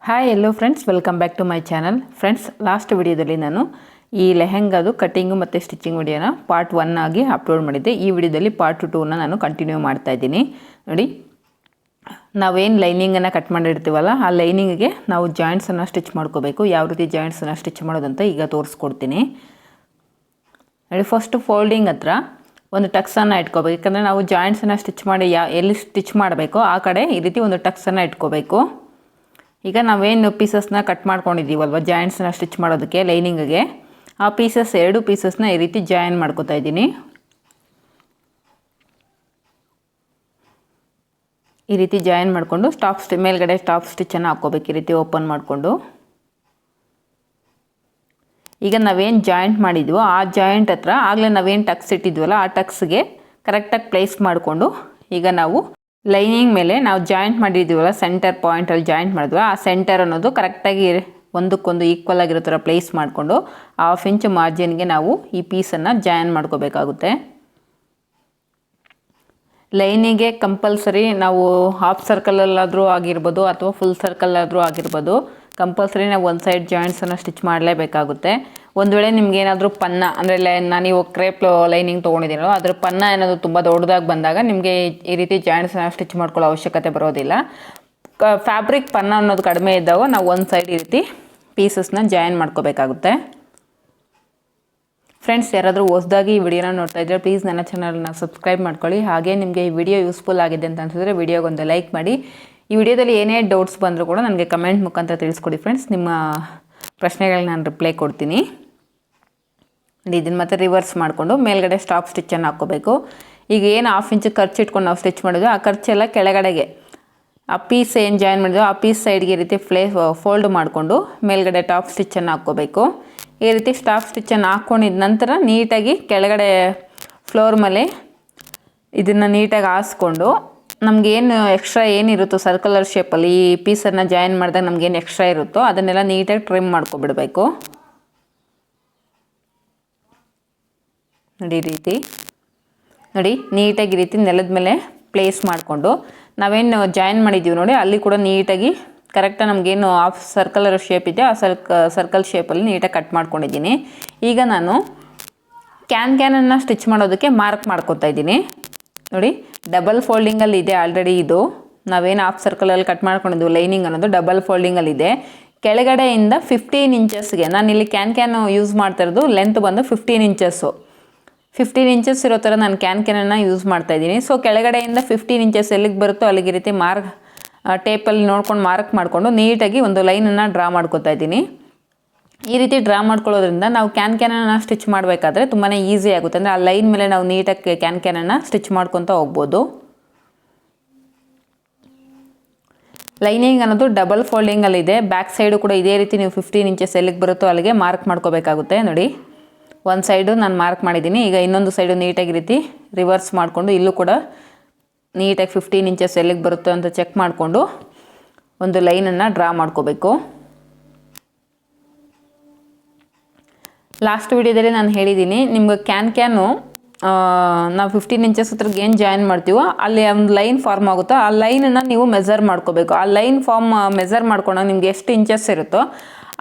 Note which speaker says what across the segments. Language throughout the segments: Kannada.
Speaker 1: Hi hello friends, welcome back to my channel. Friends, last ವಿಡಿಯೋದಲ್ಲಿ ನಾನು ಈ ಲೆಹೆಂಗಾದು ಕಟ್ಟಿಂಗು ಮತ್ತು ಸ್ಟಿಚಿಂಗ್ ವಿಡಿಯೋನ ಪಾರ್ಟ್ 1 ಆಗಿ ಅಪ್ಲೋಡ್ ಮಾಡಿದ್ದೆ. ಈ ವಿಡಿಯೋದಲ್ಲಿ ಪಾರ್ಟ್ 2ನ ನಾನು ಕಂಟಿನ್ಯೂ ಮಾಡ್ತಾ ಇದ್ದೀನಿ. ನೋಡಿ, ನಾವೇನು ಲೈನಿಂಗನ್ನು ಕಟ್ ಮಾಡಿರ್ತೀವಲ್ಲ, ಆ ಲೈನಿಂಗಿಗೆ ನಾವು ಜಾಯಿಂಟ್ಸನ್ನು ಸ್ಟಿಚ್ ಮಾಡ್ಕೋಬೇಕು. ಯಾವ ರೀತಿ ಜಾಯಿಂಟ್ಸನ್ನು ಸ್ಟಿಚ್ ಮಾಡೋದಂತ ಈಗ ತೋರಿಸ್ಕೊಡ್ತೀನಿ. ನೋಡಿ, ಫಸ್ಟ್ ಫೋಲ್ಡಿಂಗ್ ಹತ್ರ ಒಂದು ಟಕ್ಸನ್ನು ಇಟ್ಕೋಬೇಕು. ಯಾಕಂದರೆ ನಾವು ಜಾಯಿಂಟ್ಸನ್ನು ಸ್ಟಿಚ್ ಮಾಡಿ ಎಲ್ಲಿ ಸ್ಟಿಚ್ ಮಾಡಬೇಕೋ ಆ ಕಡೆ ಈ ರೀತಿ ಒಂದು ಟಕ್ಸನ್ನು ಇಟ್ಕೋಬೇಕು. ಈಗ ನಾವೇನು ಪೀಸಸ್ನ ಕಟ್ ಮಾಡ್ಕೊಂಡಿದ್ದೀವಲ್ವ ಜಾಯಿಂಟ್ಸ್ನ ಸ್ಟಿಚ್ ಮಾಡೋದಕ್ಕೆ ಲೈನಿಂಗಿಗೆ, ಆ ಎರಡು ಪೀಸಸ್ನ ಈ ರೀತಿ ಜಾಯಿನ್ ಮಾಡ್ಕೋತಾ ಇದ್ದೀನಿ. ಈ ರೀತಿ ಜಾಯಿನ್ ಮಾಡಿಕೊಂಡು ಮೇಲ್ಗಡೆ ಟಾಪ್ ಸ್ಟಿಚ್ಚನ್ನು ಹಾಕ್ಕೋಬೇಕು. ಈ ರೀತಿ ಓಪನ್ ಮಾಡಿಕೊಂಡು ಈಗ ನಾವೇನು ಜಾಯಿಂಟ್ ಮಾಡಿದ್ವೋ ಆ ಜಾಯಿಂಟ್ ಹತ್ರ ಆಗಲೇ ನಾವೇನು ಟಕ್ಸ್ ಇಟ್ಟಿದ್ವಲ್ಲ ಆ ಟಕ್ಸ್ಗೆ ಕರೆಕ್ಟಾಗಿ ಪ್ಲೇಸ್ ಮಾಡಿಕೊಂಡು ಈಗ ನಾವು ಲೈನಿಂಗ್ ಮೇಲೆ ನಾವು ಜಾಯಿಂಟ್ ಮಾಡಿದ್ದೀವಲ್ಲ, ಸೆಂಟರ್ ಪಾಯಿಂಟಲ್ಲಿ ಜಾಯಿಂಟ್ ಮಾಡಿದ್ವಿ, ಆ ಸೆಂಟರ್ ಅನ್ನೋದು ಕರೆಕ್ಟಾಗಿ ಒಂದಕ್ಕೊಂದು ಈಕ್ವಲ್ ಆಗಿರೋ ಥರ ಪ್ಲೇಸ್ ಮಾಡಿಕೊಂಡು 1/2 ಇಂಚ್ ಮಾರ್ಜಿನ್ಗೆ ನಾವು ಈ ಪೀಸನ್ನು ಜಾಯಿನ್ ಮಾಡ್ಕೋಬೇಕಾಗುತ್ತೆ. ಲೈನಿಗೆ ಕಂಪಲ್ಸರಿ ನಾವು ಹಾಫ್ ಸರ್ಕಲಲ್ಲಾದರೂ ಆಗಿರ್ಬೋದು ಅಥವಾ ಫುಲ್ ಸರ್ಕಲ್ಲಾದರೂ ಆಗಿರ್ಬೋದು, ಕಂಪಲ್ಸರಿ ನಾವು ಒಂದು ಸೈಡ್ ಜಾಯಿಂಟ್ಸನ್ನು ಸ್ಟಿಚ್ ಮಾಡಲೇಬೇಕಾಗುತ್ತೆ. ಒಂದು ವೇಳೆ ನಿಮ್ಗೆ ಏನಾದರೂ ಪನ್ನ ಅಂದರೆ ನಾನು ಕ್ರೇಪ್ ಲೈನಿಂಗ್ ತೊಗೊಂಡಿದ್ದೀನೋ ಅದ್ರ ಪನ್ನ ಏನಾದರೂ ತುಂಬ ದೊಡ್ಡದಾಗಿ ಬಂದಾಗ ನಿಮಗೆ ಈ ರೀತಿ ಜಾಯಿಂಟ್ಸನ್ನು ಸ್ಟಿಚ್ ಮಾಡ್ಕೊಳ್ಳೋ ಅವಶ್ಯಕತೆ ಬರೋದಿಲ್ಲ. ಫ್ಯಾಬ್ರಿಕ್ ಪನ್ನ ಅನ್ನೋದು ಕಡಿಮೆ ಇದ್ದಾಗ ನಾವು ಒಂದು ಸೈಡ್ ಈ ರೀತಿ ಪೀಸಸ್ನ ಜಾಯಿನ್ ಮಾಡ್ಕೋಬೇಕಾಗುತ್ತೆ. ಫ್ರೆಂಡ್ಸ್, ಯಾರಾದರೂ ಹೊಸದಾಗಿ ಈ ವಿಡಿಯೋನ ನೋಡ್ತಾ ಇದ್ದರೆ ಪ್ಲೀಸ್ ನನ್ನ ಚಾನಲ್ನ ಸಬ್ಸ್ಕ್ರೈಬ್ ಮಾಡ್ಕೊಳ್ಳಿ. ಹಾಗೆ ನಿಮಗೆ ಈ ವಿಡಿಯೋ ಯೂಸ್ಫುಲ್ ಆಗಿದೆ ಅಂತ ಅನಿಸಿದ್ರೆ ವಿಡಿಯೋಗೊಂದು ಲೈಕ್ ಮಾಡಿ. ಈ ವಿಡಿಯೋದಲ್ಲಿ ಏನೇ ಡೌಟ್ಸ್ ಬಂದರೂ ಕೂಡ ನನಗೆ ಕಮೆಂಟ್ ಮುಖಾಂತರ ತಿಳಿಸ್ಕೊಡಿ ಫ್ರೆಂಡ್ಸ್. ನಿಮ್ಮ ಪ್ರಶ್ನೆಗಳಿಗೆ ನಾನು ರಿಪ್ಲೈ ಕೊಡ್ತೀನಿ. ಇದನ್ನು ಮತ್ತೆ ರಿವರ್ಸ್ ಮಾಡಿಕೊಂಡು ಮೇಲ್ಗಡೆ ಸ್ಟಾಪ್ ಸ್ಟಿಚ್ಚನ್ನು ಹಾಕ್ಕೋಬೇಕು. ಈಗ ಏನು 1/2 ಇಂಚ್ ಖರ್ಚು ಇಟ್ಕೊಂಡು ನಾವು ಸ್ಟಿಚ್ ಮಾಡಿದ್ವಿ, ಆ ಖರ್ಚೆಲ್ಲ ಕೆಳಗಡೆಗೆ ಆ ಪೀಸ್ ಏನು ಜಾಯಿನ್ ಮಾಡಿದ್ವಿ ಆ ಪೀಸ್ ಸೈಡ್ಗೆ ಈ ರೀತಿ ಫೋಲ್ಡ್ ಮಾಡಿಕೊಂಡು ಮೇಲ್ಗಡೆ ಟಾಪ್ ಸ್ಟಿಚ್ಚನ್ನು ಹಾಕ್ಕೋಬೇಕು. ಈ ರೀತಿ ಸ್ಟಾಪ್ ಸ್ಟಿಚ್ಚನ್ನು ಹಾಕ್ಕೊಂಡಿದ ನಂತರ ನೀಟಾಗಿ ಕೆಳಗಡೆ ಫ್ಲೋರ್ ಮೇಲೆ ಇದನ್ನು ನೀಟಾಗಿ ಹಾಸ್ಕೊಂಡು ನಮಗೇನು ಎಕ್ಸ್ಟ್ರಾ ಏನಿರುತ್ತೋ ಸರ್ಕಲರ್ ಶೇಪಲ್ಲಿ ಈ ಪೀಸನ್ನು ಜಾಯಿನ್ ಮಾಡಿದಾಗ ನಮಗೇನು ಎಕ್ಸ್ಟ್ರಾ ಇರುತ್ತೋ ಅದನ್ನೆಲ್ಲ ನೀಟಾಗಿ ಟ್ರಿಮ್ ಮಾಡ್ಕೊಬಿಡಬೇಕು. ನೋಡಿ, ಈ ರೀತಿ ನೋಡಿ ನೀಟಾಗಿ ಈ ರೀತಿ ನೆಲದ ಮೇಲೆ ಪ್ಲೇಸ್ ಮಾಡಿಕೊಂಡು ನಾವೇನು ಜಾಯಿನ್ ಮಾಡಿದ್ದೀವಿ ನೋಡಿ ಅಲ್ಲಿ ಕೂಡ ನೀಟಾಗಿ ಕರೆಕ್ಟಾಗಿ ನಮಗೇನು ಹಾಫ್ ಸರ್ಕಲರ್ ಶೇಪ್ ಇದೆ ಆ ಸರ್ಕಲ್ ಶೇಪಲ್ಲಿ ನೀಟಾಗಿ ಕಟ್ ಮಾಡ್ಕೊಂಡಿದ್ದೀನಿ. ಈಗ ನಾನು ಕ್ಯಾನನ್ನು ಸ್ಟಿಚ್ ಮಾಡೋದಕ್ಕೆ ಮಾರ್ಕ್ ಮಾಡ್ಕೊತಾ ಇದ್ದೀನಿ. ನೋಡಿ, ಡಬಲ್ ಫೋಲ್ಡಿಂಗಲ್ಲಿ ಇದೆ ಆಲ್ರೆಡಿ. ಇದು ನಾವೇನು ಹಾಫ್ ಸರ್ಕಲಲ್ಲಿ ಕಟ್ ಮಾಡ್ಕೊಂಡಿದ್ವಿ ಲೈನಿಂಗ್ ಅನ್ನೋದು ಡಬಲ್ ಫೋಲ್ಡಿಂಗಲ್ಲಿದೆ. ಕೆಳಗಡೆಯಿಂದ 15 ಇಂಚಸ್ಗೆ ನಾನಿಲ್ಲಿ ಕ್ಯಾನ್ ಯೂಸ್ ಮಾಡ್ತಾ ಇರೋದು ಲೆಂತ್ ಬಂದು 15 ಇಂಚಸ್ಸು. 15 ಇಂಚಸ್ ಇರೋ ಥರ ನಾನು ಕ್ಯಾನನ್ನು ಯೂಸ್ ಮಾಡ್ತಾಯಿದ್ದೀನಿ. ಸೊ ಕೆಳಗಡೆಯಿಂದ 15 ಇಂಚಸ್ ಎಲ್ಲಿಗೆ ಬರುತ್ತೋ ಅಲ್ಲಿಗೆ ಈ ರೀತಿ ಟೇಪಲ್ಲಿ ನೋಡ್ಕೊಂಡು ಮಾರ್ಕ್ ಮಾಡಿಕೊಂಡು ನೀಟಾಗಿ ಒಂದು ಲೈನನ್ನು ಡ್ರಾ ಮಾಡ್ಕೊತಾ ಇದ್ದೀನಿ. ಈ ರೀತಿ ಡ್ರಾ ಮಾಡ್ಕೊಳ್ಳೋದ್ರಿಂದ ನಾವು ಕ್ಯಾನನ್ನು ಸ್ಟಿಚ್ ಮಾಡಬೇಕಾದ್ರೆ ತುಂಬಾ ಈಸಿ ಆಗುತ್ತೆ. ಅಂದರೆ ಆ ಲೈನ್ ಮೇಲೆ ನಾವು ನೀಟಾಗಿ ಕ್ಯಾನನ್ನು ಸ್ಟಿಚ್ ಮಾಡ್ಕೊತಾ ಹೋಗ್ಬೋದು. ಲೈನಿಂಗ್ ಅನ್ನೋದು ಡಬಲ್ ಫೋಲ್ಡಿಂಗಲ್ಲಿದೆ. ಬ್ಯಾಕ್ ಸೈಡು ಕೂಡ ಇದೇ ರೀತಿ ನೀವು 15 ಇಂಚಸ್ ಎಲ್ಲಿಗೆ ಬರುತ್ತೋ ಅಲ್ಲಿಗೆ ಮಾರ್ಕ್ ಮಾಡ್ಕೋಬೇಕಾಗುತ್ತೆ. ನೋಡಿ, ಒಂದು ಸೈಡು ನಾನು ಮಾರ್ಕ್ ಮಾಡಿದ್ದೀನಿ. ಈಗ ಇನ್ನೊಂದು ಸೈಡು ನೀಟಾಗಿ ರೀತಿ ರಿವರ್ಸ್ ಮಾಡಿಕೊಂಡು ಇಲ್ಲೂ ಕೂಡ ನೀಟಾಗಿ 15 ಇಂಚಸ್ ಎಲ್ಲಿಗೆ ಬರುತ್ತೋ ಅಂತ ಚೆಕ್ ಮಾಡಿಕೊಂಡು ಒಂದು ಲೈನನ್ನು ಡ್ರಾ ಮಾಡ್ಕೋಬೇಕು. ಲಾಸ್ಟ್ ವಿಡಿಯೋದಲ್ಲಿ ನಾನು ಹೇಳಿದ್ದೀನಿ, ನಿಮ್ಗೆ ಕ್ಯಾನು ನಾವು 15 ಇಂಚಸ್ ಹತ್ರಕ್ಕೆ ಏನು ಜಾಯಿನ್ ಮಾಡ್ತೀವೋ ಅಲ್ಲಿ ಒಂದು ಲೈನ್ ಫಾರ್ಮ್ ಆಗುತ್ತೋ ಆ ಲೈನನ್ನು ನೀವು ಮೆಜರ್ ಮಾಡ್ಕೋಬೇಕು. ಆ ಲೈನ್ ಮೆಜರ್ ಮಾಡ್ಕೊಂಡಾಗ ನಿಮ್ಗೆ ಎಷ್ಟು ಇಂಚಸ್ ಇರುತ್ತೋ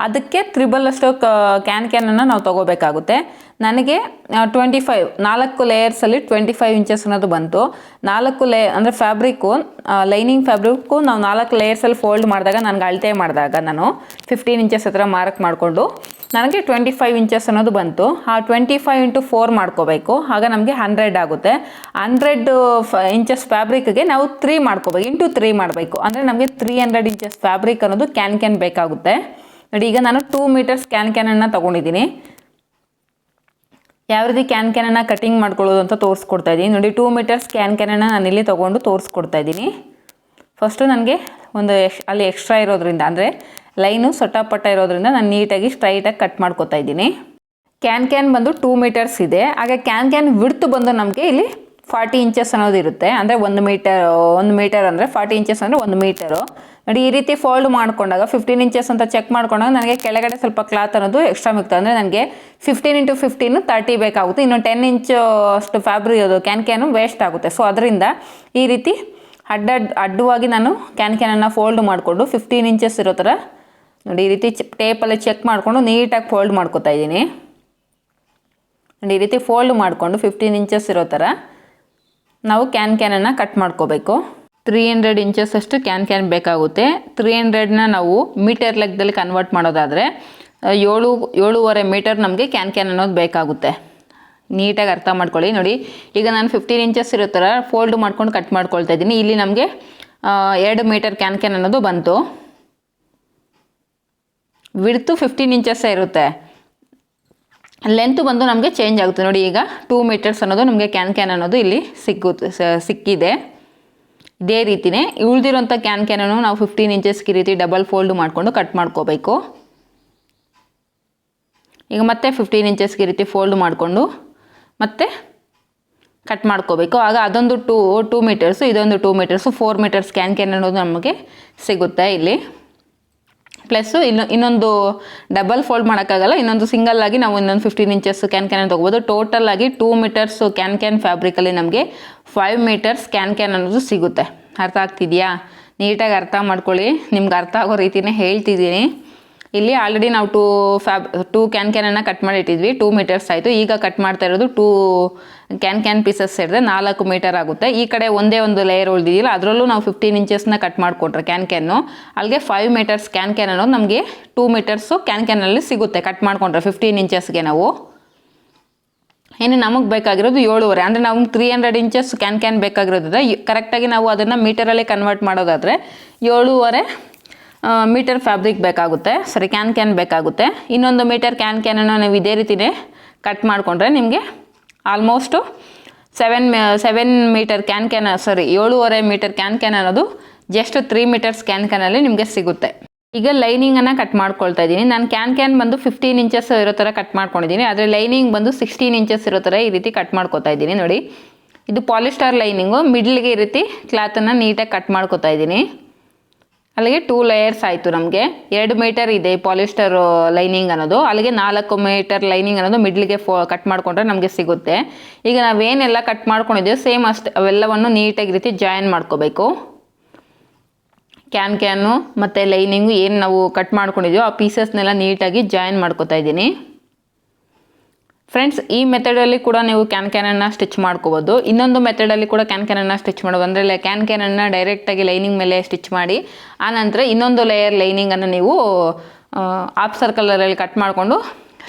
Speaker 1: ಅದಕ್ಕೆ ತ್ರಿಬಲ್ ಅಷ್ಟು ಕ್ಯಾನನ್ನು ನಾವು ತೊಗೋಬೇಕಾಗುತ್ತೆ. ನನಗೆ 25 4 ಲೇಯರ್ಸಲ್ಲಿ 25 ಇಂಚಸ್ ಅನ್ನೋದು ಬಂತು. 4 ಅಂದರೆ ಫ್ಯಾಬ್ರಿಕ್ಕು ಲೈನಿಂಗ್ ಫ್ಯಾಬ್ರಿಕ್ಕು ನಾವು 4 ಲೇಯರ್ಸಲ್ಲಿ ಫೋಲ್ಡ್ ಮಾಡಿದಾಗ ನನಗೆ ಅಳತೆ ಮಾಡಿದಾಗ ನಾನು 15 ಇಂಚಸ್ ಹತ್ರ ಮಾರ್ಕ್ ಮಾಡಿಕೊಂಡು ನನಗೆ 25 ಇಂಚಸ್ ಅನ್ನೋದು ಬಂತು. ಆ 25 × 4 ಮಾಡ್ಕೋಬೇಕು. ಆಗ ನಮಗೆ 100 ಆಗುತ್ತೆ. 100 ಇಂಚಸ್ ಫ್ಯಾಬ್ರಿಕ್ಗೆ ನಾವು 3 ಮಾಡ್ಕೋಬೇಕು, ಇಂಟು 3 ಮಾಡಬೇಕು. ಅಂದರೆ ನಮಗೆ 300 ಇಂಚಸ್ ಫ್ಯಾಬ್ರಿಕ್ ಅನ್ನೋದು ಕ್ಯಾನ್ ಬೇಕಾಗುತ್ತೆ. ನೋಡಿ, ಈಗ ನಾನು 2 ಮೀಟರ್ಸ್ ಕ್ಯಾನನ್ನು ತೊಗೊಂಡಿದ್ದೀನಿ. ಯಾವ ರೀತಿ ಕ್ಯಾನನ್ನು ಕಟಿಂಗ್ ಮಾಡ್ಕೊಳ್ಳೋದು ಅಂತ ತೋರಿಸ್ಕೊಡ್ತಾ ಇದ್ದೀನಿ. ನೋಡಿ, 2 ಮೀಟರ್ಸ್ ಕ್ಯಾನನ್ನು ನಾನಿಲ್ಲಿ ತೊಗೊಂಡು ತೋರಿಸ್ಕೊಡ್ತಾ ಇದ್ದೀನಿ. ಫಸ್ಟು ನನಗೆ ಒಂದು ಅಲ್ಲಿ ಎಕ್ಸ್ಟ್ರಾ ಇರೋದ್ರಿಂದ ಅಂದರೆ ಲೈನು ಸೊಟ್ಟಪಟ್ಟ ಇರೋದ್ರಿಂದ ನಾನು ನೀಟಾಗಿ ಸ್ಟ್ರೈಟಾಗಿ ಕಟ್ ಮಾಡ್ಕೊತಾ ಇದ್ದೀನಿ. ಕ್ಯಾನ್ ಬಂದು 2 ಮೀಟರ್ಸ್ ಇದೆ. ಹಾಗೆ ಕ್ಯಾನ್ ವಿಡ್ತ್ ಬಂದು ನಮಗೆ ಇಲ್ಲಿ 40 ಇಂಚಸ್ ಅನ್ನೋದು ಇರುತ್ತೆ. ಅಂದರೆ 1 ಮೀಟರ್ ಅಂದರೆ 40 ಇಂಚಸ್ ಅಂದರೆ 1 ಮೀಟರು. ನೋಡಿ, ಈ ರೀತಿ ಫೋಲ್ಡ್ ಮಾಡ್ಕೊಂಡಾಗ 15 ಇಂಚಸ್ ಅಂತ ಚೆಕ್ ಮಾಡ್ಕೊಂಡಾಗ ನನಗೆ ಕೆಳಗಡೆ ಸ್ವಲ್ಪ ಕ್ಲಾತ್ ಅನ್ನೋದು ಎಕ್ಸ್ಟ್ರಾ ಮಿಗ್ತದೆ. ಅಂದರೆ ನನಗೆ 15 × 15 30 ಬೇಕಾಗುತ್ತೆ. ಇನ್ನು 10 ಇಂಚ್ ಅಷ್ಟು ಫ್ಯಾಬ್ರಿಕ್ ಅದು ಕ್ಯಾನು ವೇಸ್ಟ್ ಆಗುತ್ತೆ. ಸೊ ಅದರಿಂದ ಈ ರೀತಿ ಅಡ್ಡವಾಗಿ ನಾನು ಕ್ಯಾನನ್ನು ಫೋಲ್ಡ್ ಮಾಡಿಕೊಂಡು 15 ಇಂಚಸ್ ಇರೋ ಥರ ನೋಡಿ ಈ ರೀತಿ ಟೇಪಲ್ಲಿ ಚೆಕ್ ಮಾಡಿಕೊಂಡು ನೀಟಾಗಿ ಫೋಲ್ಡ್ ಮಾಡ್ಕೊತಾ ಇದ್ದೀನಿ. ನೋಡಿ ಈ ರೀತಿ ಫೋಲ್ಡ್ ಮಾಡಿಕೊಂಡು 15 ಇಂಚಸ್ ಇರೋ ಥರ ನಾವು ಕ್ಯಾನನ್ನು ಕಟ್ ಮಾಡ್ಕೋಬೇಕು. 300 ಇಂಚಸ್ ಅಷ್ಟು ಕ್ಯಾನ್ ಬೇಕಾಗುತ್ತೆ. 300ನ ನಾವು ಮೀಟರ್ ಲೆಕ್ಕದಲ್ಲಿ ಕನ್ವರ್ಟ್ ಮಾಡೋದಾದರೆ 7.5 ಮೀಟರ್ ನಮಗೆ ಕ್ಯಾನ್ ಅನ್ನೋದು ಬೇಕಾಗುತ್ತೆ. ನೀಟಾಗಿ ಅರ್ಥ ಮಾಡ್ಕೊಳ್ಳಿ. ನೋಡಿ ಈಗ ನಾನು 15 ಇಂಚಸ್ ಇರೋ ಥರ ಫೋಲ್ಡ್ ಮಾಡ್ಕೊಂಡು ಕಟ್ ಮಾಡ್ಕೊಳ್ತಾ ಇದ್ದೀನಿ. ಇಲ್ಲಿ ನಮಗೆ 2 ಮೀಟರ್ ಕ್ಯಾನ್ ಅನ್ನೋದು ಬಂತು. ವಿಡ್ತು 15 ಇಂಚಸ್ಸೇ ಇರುತ್ತೆ, ಲೆಂತು ಬಂದು ನಮಗೆ ಚೇಂಜ್ ಆಗುತ್ತೆ. ನೋಡಿ ಈಗ 2 ಮೀಟರ್ಸ್ ಅನ್ನೋದು ನಮಗೆ ಕ್ಯಾನ್ ಅನ್ನೋದು ಇಲ್ಲಿ ಸಿಕ್ಕಿದೆ. ಇದೇ ರೀತಿಯೇ ಉಳಿದಿರೋಂಥ ಕ್ಯಾನನ್ನು ನಾವು 15 ಇಂಚಸ್ಗೆ ಈ ರೀತಿ ಡಬಲ್ ಫೋಲ್ಡ್ ಮಾಡಿಕೊಂಡು ಕಟ್ ಮಾಡ್ಕೋಬೇಕು. ಈಗ ಮತ್ತೆ 15 ಇಂಚಸ್ಗೆ ಈ ರೀತಿ ಫೋಲ್ಡ್ ಮಾಡಿಕೊಂಡು ಮತ್ತೆ ಕಟ್ ಮಾಡ್ಕೋಬೇಕು. ಆಗ ಅದೊಂದು 2 ಮೀಟರ್ಸು ಇದೊಂದು 2 ಮೀಟರ್ಸು 4 ಮೀಟರ್ಸ್ ಕ್ಯಾನ್ ಅನ್ನೋದು ನಮಗೆ ಸಿಗುತ್ತೆ ಇಲ್ಲಿ. ಪ್ಲಸ್ಸು ಇನ್ನೊಂದು ಡಬಲ್ ಫೋಲ್ಡ್ ಮಾಡೋಕ್ಕಾಗಲ್ಲ, ಇನ್ನೊಂದು ಸಿಂಗಲ್ ಆಗಿ ನಾವು ಇನ್ನೊಂದು 15 ಇಂಚಸ್ ಕ್ಯಾನ್ ತೊಗೋಬೋದು. ಟೋಟಲ್ ಆಗಿ 2 ಮೀಟರ್ಸು ಕ್ಯಾನ್ ಫ್ಯಾಬ್ರಿಕಲ್ಲಿ ನಮಗೆ 5 ಮೀಟರ್ಸ್ ಕ್ಯಾನ್ ಅನ್ನೋದು ಸಿಗುತ್ತೆ. ಅರ್ಥ ಆಗ್ತಿದೆಯಾ? ನೀಟಾಗಿ ಅರ್ಥ ಮಾಡ್ಕೊಳ್ಳಿ. ನಿಮ್ಗೆ ಅರ್ಥ ಆಗೋ ರೀತಿಯೇ ಹೇಳ್ತಿದ್ದೀನಿ. ಇಲ್ಲಿ ಆಲ್ರೆಡಿ ನಾವು 2 ಕ್ಯಾನನ್ನು ಕಟ್ ಮಾಡಿ ಇಟ್ಟಿದ್ವಿ. 2 ಮೀಟರ್ಸ್ ಆಯಿತು. ಈಗ ಕಟ್ ಮಾಡ್ತಾ ಇರೋದು 2 ಕ್ಯಾನ್ ಪೀಸಸ್ ಸೇರಿದ್ರೆ 4 ಮೀಟರ್ ಆಗುತ್ತೆ. ಈ ಕಡೆ ಒಂದೇ ಒಂದು ಲೇಯರ್ ಉಳಿದಿಲ್ಲ, ಅದರಲ್ಲೂ ನಾವು 15 ಇಂಚಸ್ನ ಕಟ್ ಮಾಡಿಕೊಟ್ರೆ ಕ್ಯಾನು ಅಲ್ಲಿಗೆ 5 ಮೀಟರ್ಸ್ ಕ್ಯಾನ್ ಅನ್ನೋದು ನಮಗೆ 2 ಮೀಟರ್ಸು ಕ್ಯಾನಲ್ಲಿ ಸಿಗುತ್ತೆ ಕಟ್ ಮಾಡಿಕೊಂಡ್ರೆ 15 ಇಂಚಸ್ಗೆ. ನಾವು ಇನ್ನು ನಮಗೆ ಬೇಕಾಗಿರೋದು 7.5 ಅಂದರೆ ನಾವು 300 ಇಂಚಸ್ ಕ್ಯಾನ್ ಬೇಕಾಗಿರೋದ್ರೆ ಕರೆಕ್ಟಾಗಿ ನಾವು ಅದನ್ನು ಮೀಟರಲ್ಲಿ ಕನ್ವರ್ಟ್ ಮಾಡೋದಾದರೆ 7.5 ಮೀಟರ್ ಫ್ಯಾಬ್ರಿಕ್ ಬೇಕಾಗುತ್ತೆ, ಸರಿ ಕ್ಯಾನ್ ಬೇಕಾಗುತ್ತೆ. ಇನ್ನೊಂದು ಮೀಟರ್ ಕ್ಯಾನನ್ನು ನೀವು ಇದೇ ರೀತಿಯೇ ಕಟ್ ಮಾಡಿಕೊಂಡ್ರೆ ನಿಮಗೆ ಆಲ್ಮೋಸ್ಟು 7 ಮೀಟರ್ 7.5 ಮೀಟರ್ ಕ್ಯಾನ್ ಅನ್ನೋದು ಜಸ್ಟ್ 3 ಮೀಟರ್ಸ್ ಕ್ಯಾನಲ್ಲಿ ನಿಮಗೆ ಸಿಗುತ್ತೆ. ಈಗ ಲೈನಿಂಗನ್ನು ಕಟ್ ಮಾಡ್ಕೊಳ್ತಾ ಇದ್ದೀನಿ. ನಾನು ಕ್ಯಾನ್ ಬಂದು 15 ಇಂಚಸ್ ಇರೋ ಥರ ಕಟ್ ಮಾಡ್ಕೊಂಡಿದ್ದೀನಿ, ಆದರೆ ಲೈನಿಂಗ್ ಬಂದು 16 ಇಂಚಸ್ ಇರೋ ಥರ ಈ ರೀತಿ ಕಟ್ ಮಾಡ್ಕೊತಾ ಇದ್ದೀನಿ. ನೋಡಿ ಇದು ಪಾಲಿಸ್ಟರ್ ಲೈನಿಂಗು, ಮಿಡ್ಲಿಗೆ ಈ ರೀತಿ ಕ್ಲಾತನ್ನು ನೀಟಾಗಿ ಕಟ್ ಮಾಡ್ಕೊತಾ ಇದ್ದೀನಿ. ಅಲ್ಲಿಗೆ 2 ಲೇಯರ್ಸ್ ಆಯಿತು. ನಮಗೆ 2 ಮೀಟರ್ ಇದೆ ಪಾಲಿಸ್ಟರ್ ಲೈನಿಂಗ್ ಅನ್ನೋದು, ಅಲ್ಲಿಗೆ 4 ಮೀಟರ್ ಲೈನಿಂಗ್ ಅನ್ನೋದು ಮಿಡ್ಲಿಗೆ ಕಟ್ ಮಾಡಿಕೊಂಡ್ರೆ ನಮಗೆ ಸಿಗುತ್ತೆ. ಈಗ ನಾವೇನೆಲ್ಲ ಕಟ್ ಮಾಡ್ಕೊಂಡಿದ್ದೀವಿ ಸೇಮ್ ಅಷ್ಟು ಅವೆಲ್ಲವನ್ನು ನೀಟಾಗಿ ರೀತಿ ಜಾಯಿನ್ ಮಾಡ್ಕೋಬೇಕು. ಕ್ಯಾನು ಮತ್ತು ಲೈನಿಂಗು ಏನು ನಾವು ಕಟ್ ಮಾಡ್ಕೊಂಡಿದ್ದೀವೋ ಆ ಪೀಸಸ್ನೆಲ್ಲ ನೀಟಾಗಿ ಜಾಯಿನ್ ಮಾಡ್ಕೋತಾ ಇದ್ದೀನಿ. ಫ್ರೆಂಡ್ಸ್, ಈ ಮೆಥಡಲ್ಲಿ ಕೂಡ ನೀವು ಕ್ಯಾನನ್ನು ಸ್ಟಿಚ್ ಮಾಡ್ಕೋಬೋದು. ಇನ್ನೊಂದು ಮೆಥಡಲ್ಲಿ ಕೂಡ ಕ್ಯಾನನ್ನು ಸ್ಟಿಚ್ ಮಾಡೋದು ಅಂದರೆ ಕ್ಯಾನನ್ನು ಡೈರೆಕ್ಟಾಗಿ ಲೈನಿಂಗ್ ಮೇಲೆ ಸ್ಟಿಚ್ ಮಾಡಿ ಆನಂತರ ಇನ್ನೊಂದು ಲೇಯರ್ ಲೈನಿಂಗನ್ನು ನೀವು ಹಾಫ್ ಸರ್ಕಲಲ್ಲಿ ಕಟ್ ಮಾಡಿಕೊಂಡು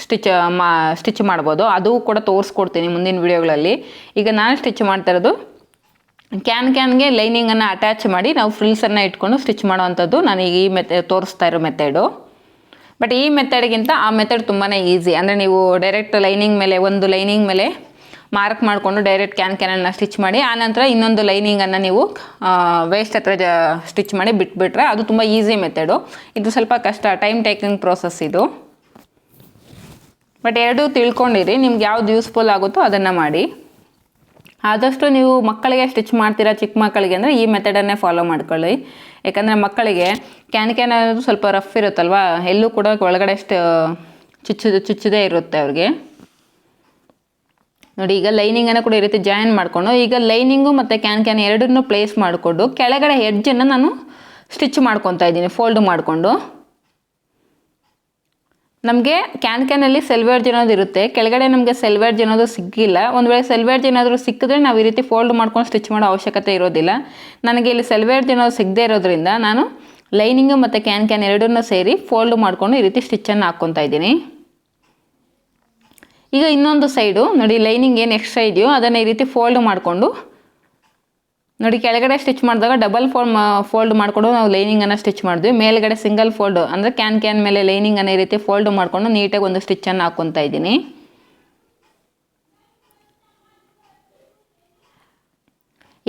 Speaker 1: ಸ್ಟಿಚ್ ಮಾಡ್ಬೋದು. ಅದು ಕೂಡ ತೋರಿಸ್ಕೊಡ್ತೀನಿ ಮುಂದಿನ ವಿಡಿಯೋಗಳಲ್ಲಿ. ಈಗ ನಾನು ಸ್ಟಿಚ್ ಮಾಡ್ತಾ ಇರೋದು ಕ್ಯಾನ್ಗೆ ಲೈನಿಂಗನ್ನು ಅಟ್ಯಾಚ್ ಮಾಡಿ ನಾವು ಫ್ರಿಲ್ಸನ್ನು ಇಟ್ಕೊಂಡು ಸ್ಟಿಚ್ ಮಾಡೋವಂಥದ್ದು ನಾನು ಈ ತೋರಿಸ್ತಾ ಇರೋ ಮೆಥಡು. ಬಟ್ ಈ ಮೆಥಡ್ಗಿಂತ ಆ ಮೆಥಡ್ ತುಂಬಾ ಈಸಿ. ಅಂದರೆ ನೀವು ಡೈರೆಕ್ಟ್ ಒಂದು ಲೈನಿಂಗ್ ಮೇಲೆ ಮಾರ್ಕ್ ಮಾಡಿಕೊಂಡು ಡೈರೆಕ್ಟ್ ಕ್ಯಾನನ್ನು ಸ್ಟಿಚ್ ಮಾಡಿ ಆನಂತರ ಇನ್ನೊಂದು ಲೈನಿಂಗನ್ನು ನೀವು ವೇಸ್ಟ್ ಹತ್ರ ಸ್ಟಿಚ್ ಮಾಡಿ ಬಿಟ್ಬಿಟ್ರೆ ಅದು ತುಂಬ ಈಸಿ ಮೆಥಡು. ಇದು ಸ್ವಲ್ಪ ಕಷ್ಟ, ಟೈಮ್ ಟೇಕಿಂಗ್ ಪ್ರೋಸೆಸ್ ಇದು. ಬಟ್ ಎರಡೂ ತಿಳ್ಕೊಂಡಿರಿ, ನಿಮ್ಗೆ ಯಾವ್ದು ಯೂಸ್ಫುಲ್ ಆಗುತ್ತೋ ಅದನ್ನು ಮಾಡಿ. ಆದಷ್ಟು ನೀವು ಮಕ್ಕಳಿಗೆ ಸ್ಟಿಚ್ ಮಾಡ್ತೀರಾ ಚಿಕ್ಕ ಮಕ್ಕಳಿಗೆ ಅಂದರೆ ಈ ಮೆಥಡನ್ನೇ ಫಾಲೋ ಮಾಡ್ಕೊಳ್ಳಿ. ಯಾಕಂದರೆ ಮಕ್ಕಳಿಗೆ ಕ್ಯಾನ್ ಅನ್ನೋದು ಸ್ವಲ್ಪ ರಫ್ ಇರುತ್ತಲ್ವ, ಎಲ್ಲೂ ಕೂಡ ಒಳಗಡೆ ಚುಚ್ಚದೇ ಇರುತ್ತೆ ಅವ್ರಿಗೆ. ನೋಡಿ ಈಗ ಲೈನಿಂಗನ್ನು ಕೂಡ ಈ ರೀತಿ ಜಾಯಿನ್ ಮಾಡಿಕೊಂಡು ಈಗ ಲೈನಿಂಗು ಮತ್ತು ಕ್ಯಾನ್ ಎರಡನ್ನೂ ಪ್ಲೇಸ್ ಮಾಡಿಕೊಂಡು ಕೆಳಗಡೆ ಎಡ್ಜನ್ನು ನಾನು ಸ್ಟಿಚ್ ಮಾಡ್ಕೊತಾ ಇದ್ದೀನಿ ಫೋಲ್ಡ್ ಮಾಡಿಕೊಂಡು. ನಮಗೆ ಕ್ಯಾನಲ್ಲಿ ಸೆಲ್ವೇಜ್ ಅನ್ನೋದು ಇರುತ್ತೆ, ಕೆಳಗಡೆ ನಮಗೆ ಸೆಲ್ವೇಜ್ ಅನ್ನೋದು ಸಿಕ್ಕಿಲ್ಲ. ಒಂದು ವೇಳೆ ಸೆಲ್ವೇಜ್ ಏನಾದರೂ ಸಿಕ್ಕಿದ್ರೆ ನಾವು ಈ ರೀತಿ ಫೋಲ್ಡ್ ಮಾಡ್ಕೊಂಡು ಸ್ಟಿಚ್ ಮಾಡೋ ಅವಶ್ಯಕತೆ ಇರೋದಿಲ್ಲ. ನನಗೆ ಇಲ್ಲಿ ಸೆಲ್ವೇಜ್ ಅನ್ನೋದು ಸಿಗದೇ ಇರೋದ್ರಿಂದ ನಾನು ಲೈನಿಂಗು ಮತ್ತು ಕ್ಯಾನ್ ಎರಡನ್ನೂ ಸೇರಿ ಫೋಲ್ಡ್ ಮಾಡಿಕೊಂಡು ಈ ರೀತಿ ಸ್ಟಿಚ್ಚನ್ನು ಹಾಕ್ಕೊತಾ ಇದ್ದೀನಿ. ಈಗ ಇನ್ನೊಂದು ಸೈಡು ನೋಡಿ ಲೈನಿಂಗ್ ಏನು ಎಕ್ಸ್ಟ್ರಾ ಇದೆಯೋ ಅದನ್ನು ಈ ರೀತಿ ಫೋಲ್ಡ್ ಮಾಡಿಕೊಂಡು ನೋಡಿ ಕೆಳಗಡೆ ಸ್ಟಿಚ್ ಮಾಡಿದಾಗ ಡಬಲ್ ಫೋಲ್ಡ್ ಮಾಡಿಕೊಂಡು ನಾವು ಲೈನಿಂಗನ್ನು ಸ್ಟಿಚ್ ಮಾಡಿದ್ವಿ. ಮೇಲ್ಗಡೆ ಸಿಂಗಲ್ ಫೋಲ್ಡ್ ಅಂದರೆ ಕ್ಯಾನ್ ಮೇಲೆ ಲೈನಿಂಗನ್ನು ಈ ರೀತಿ ಫೋಲ್ಡ್ ಮಾಡಿಕೊಂಡು ನೀಟಾಗಿ ಒಂದು ಸ್ಟಿಚ್ಚನ್ನು ಹಾಕ್ಕೊತಾ ಇದ್ದೀನಿ.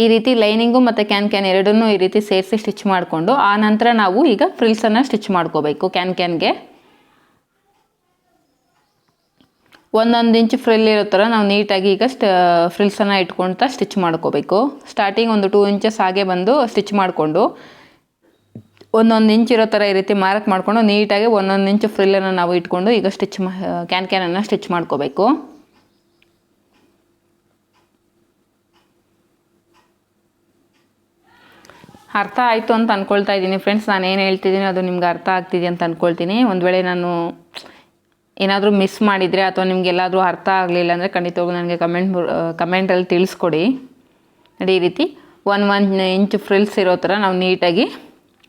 Speaker 1: ಈ ರೀತಿ ಲೈನಿಂಗು ಮತ್ತು ಕ್ಯಾನ್ ಎರಡನ್ನೂ ಈ ರೀತಿ ಸೇರಿಸಿ ಸ್ಟಿಚ್ ಮಾಡಿಕೊಂಡು ಆ ನಂತರ ನಾವು ಈಗ ಫ್ರಿಲ್ಸನ್ನು ಸ್ಟಿಚ್ ಮಾಡ್ಕೋಬೇಕು. ಕ್ಯಾನ್ಗೆ 1 ಇಂಚ್ ಫ್ರಿಲ್ ಇರೋ ಥರ ನಾವು ನೀಟಾಗಿ ಈಗ ಫ್ರಿಲ್ಸನ್ನು ಇಟ್ಕೊಳ್ತಾ ಸ್ಟಿಚ್ ಮಾಡ್ಕೋಬೇಕು. ಸ್ಟಾರ್ಟಿಂಗ್ ಒಂದು 2 ಇಂಚಸ್ ಹಾಗೆ ಬಂದು ಸ್ಟಿಚ್ ಮಾಡಿಕೊಂಡು 1 ಇಂಚ್ ಇರೋ ಥರ ಈ ರೀತಿ ಮಾರ್ಕ್ ಮಾಡಿಕೊಂಡು ನೀಟಾಗಿ 1 ಇಂಚ್ ಫ್ರಿಲ್ಲನ್ನು ನಾವು ಇಟ್ಕೊಂಡು ಈಗ ಕ್ಯಾನನ್ನು ಸ್ಟಿಚ್ ಮಾಡ್ಕೋಬೇಕು. ಅರ್ಥ ಆಯಿತು ಅಂತ ಅಂದ್ಕೊಳ್ತಾ ಇದ್ದೀನಿ ಫ್ರೆಂಡ್ಸ್. ನಾನು ಏನು ಹೇಳ್ತಿದ್ದೀನಿ ಅದು ನಿಮ್ಗೆ ಅರ್ಥ ಆಗ್ತಿದೆ ಅಂತ ಅಂದ್ಕೊಳ್ತೀನಿ. ಒಂದು ವೇಳೆ ನಾನು ಏನಾದರೂ ಮಿಸ್ ಮಾಡಿದರೆ ಅಥವಾ ನಿಮಗೆಲ್ಲಾದರೂ ಅರ್ಥ ಆಗಲಿಲ್ಲ ಅಂದರೆ ಖಂಡಿತವಾಗೂ ನನಗೆ ಕಮೆಂಟಲ್ಲಿ ತಿಳಿಸ್ಕೊಡಿ. ನೋಡಿ, ಈ ರೀತಿ 1 ಇಂಚ್ ಫ್ರಿಲ್ಸ್ ಇರೋ ಥರ ನಾವು ನೀಟಾಗಿ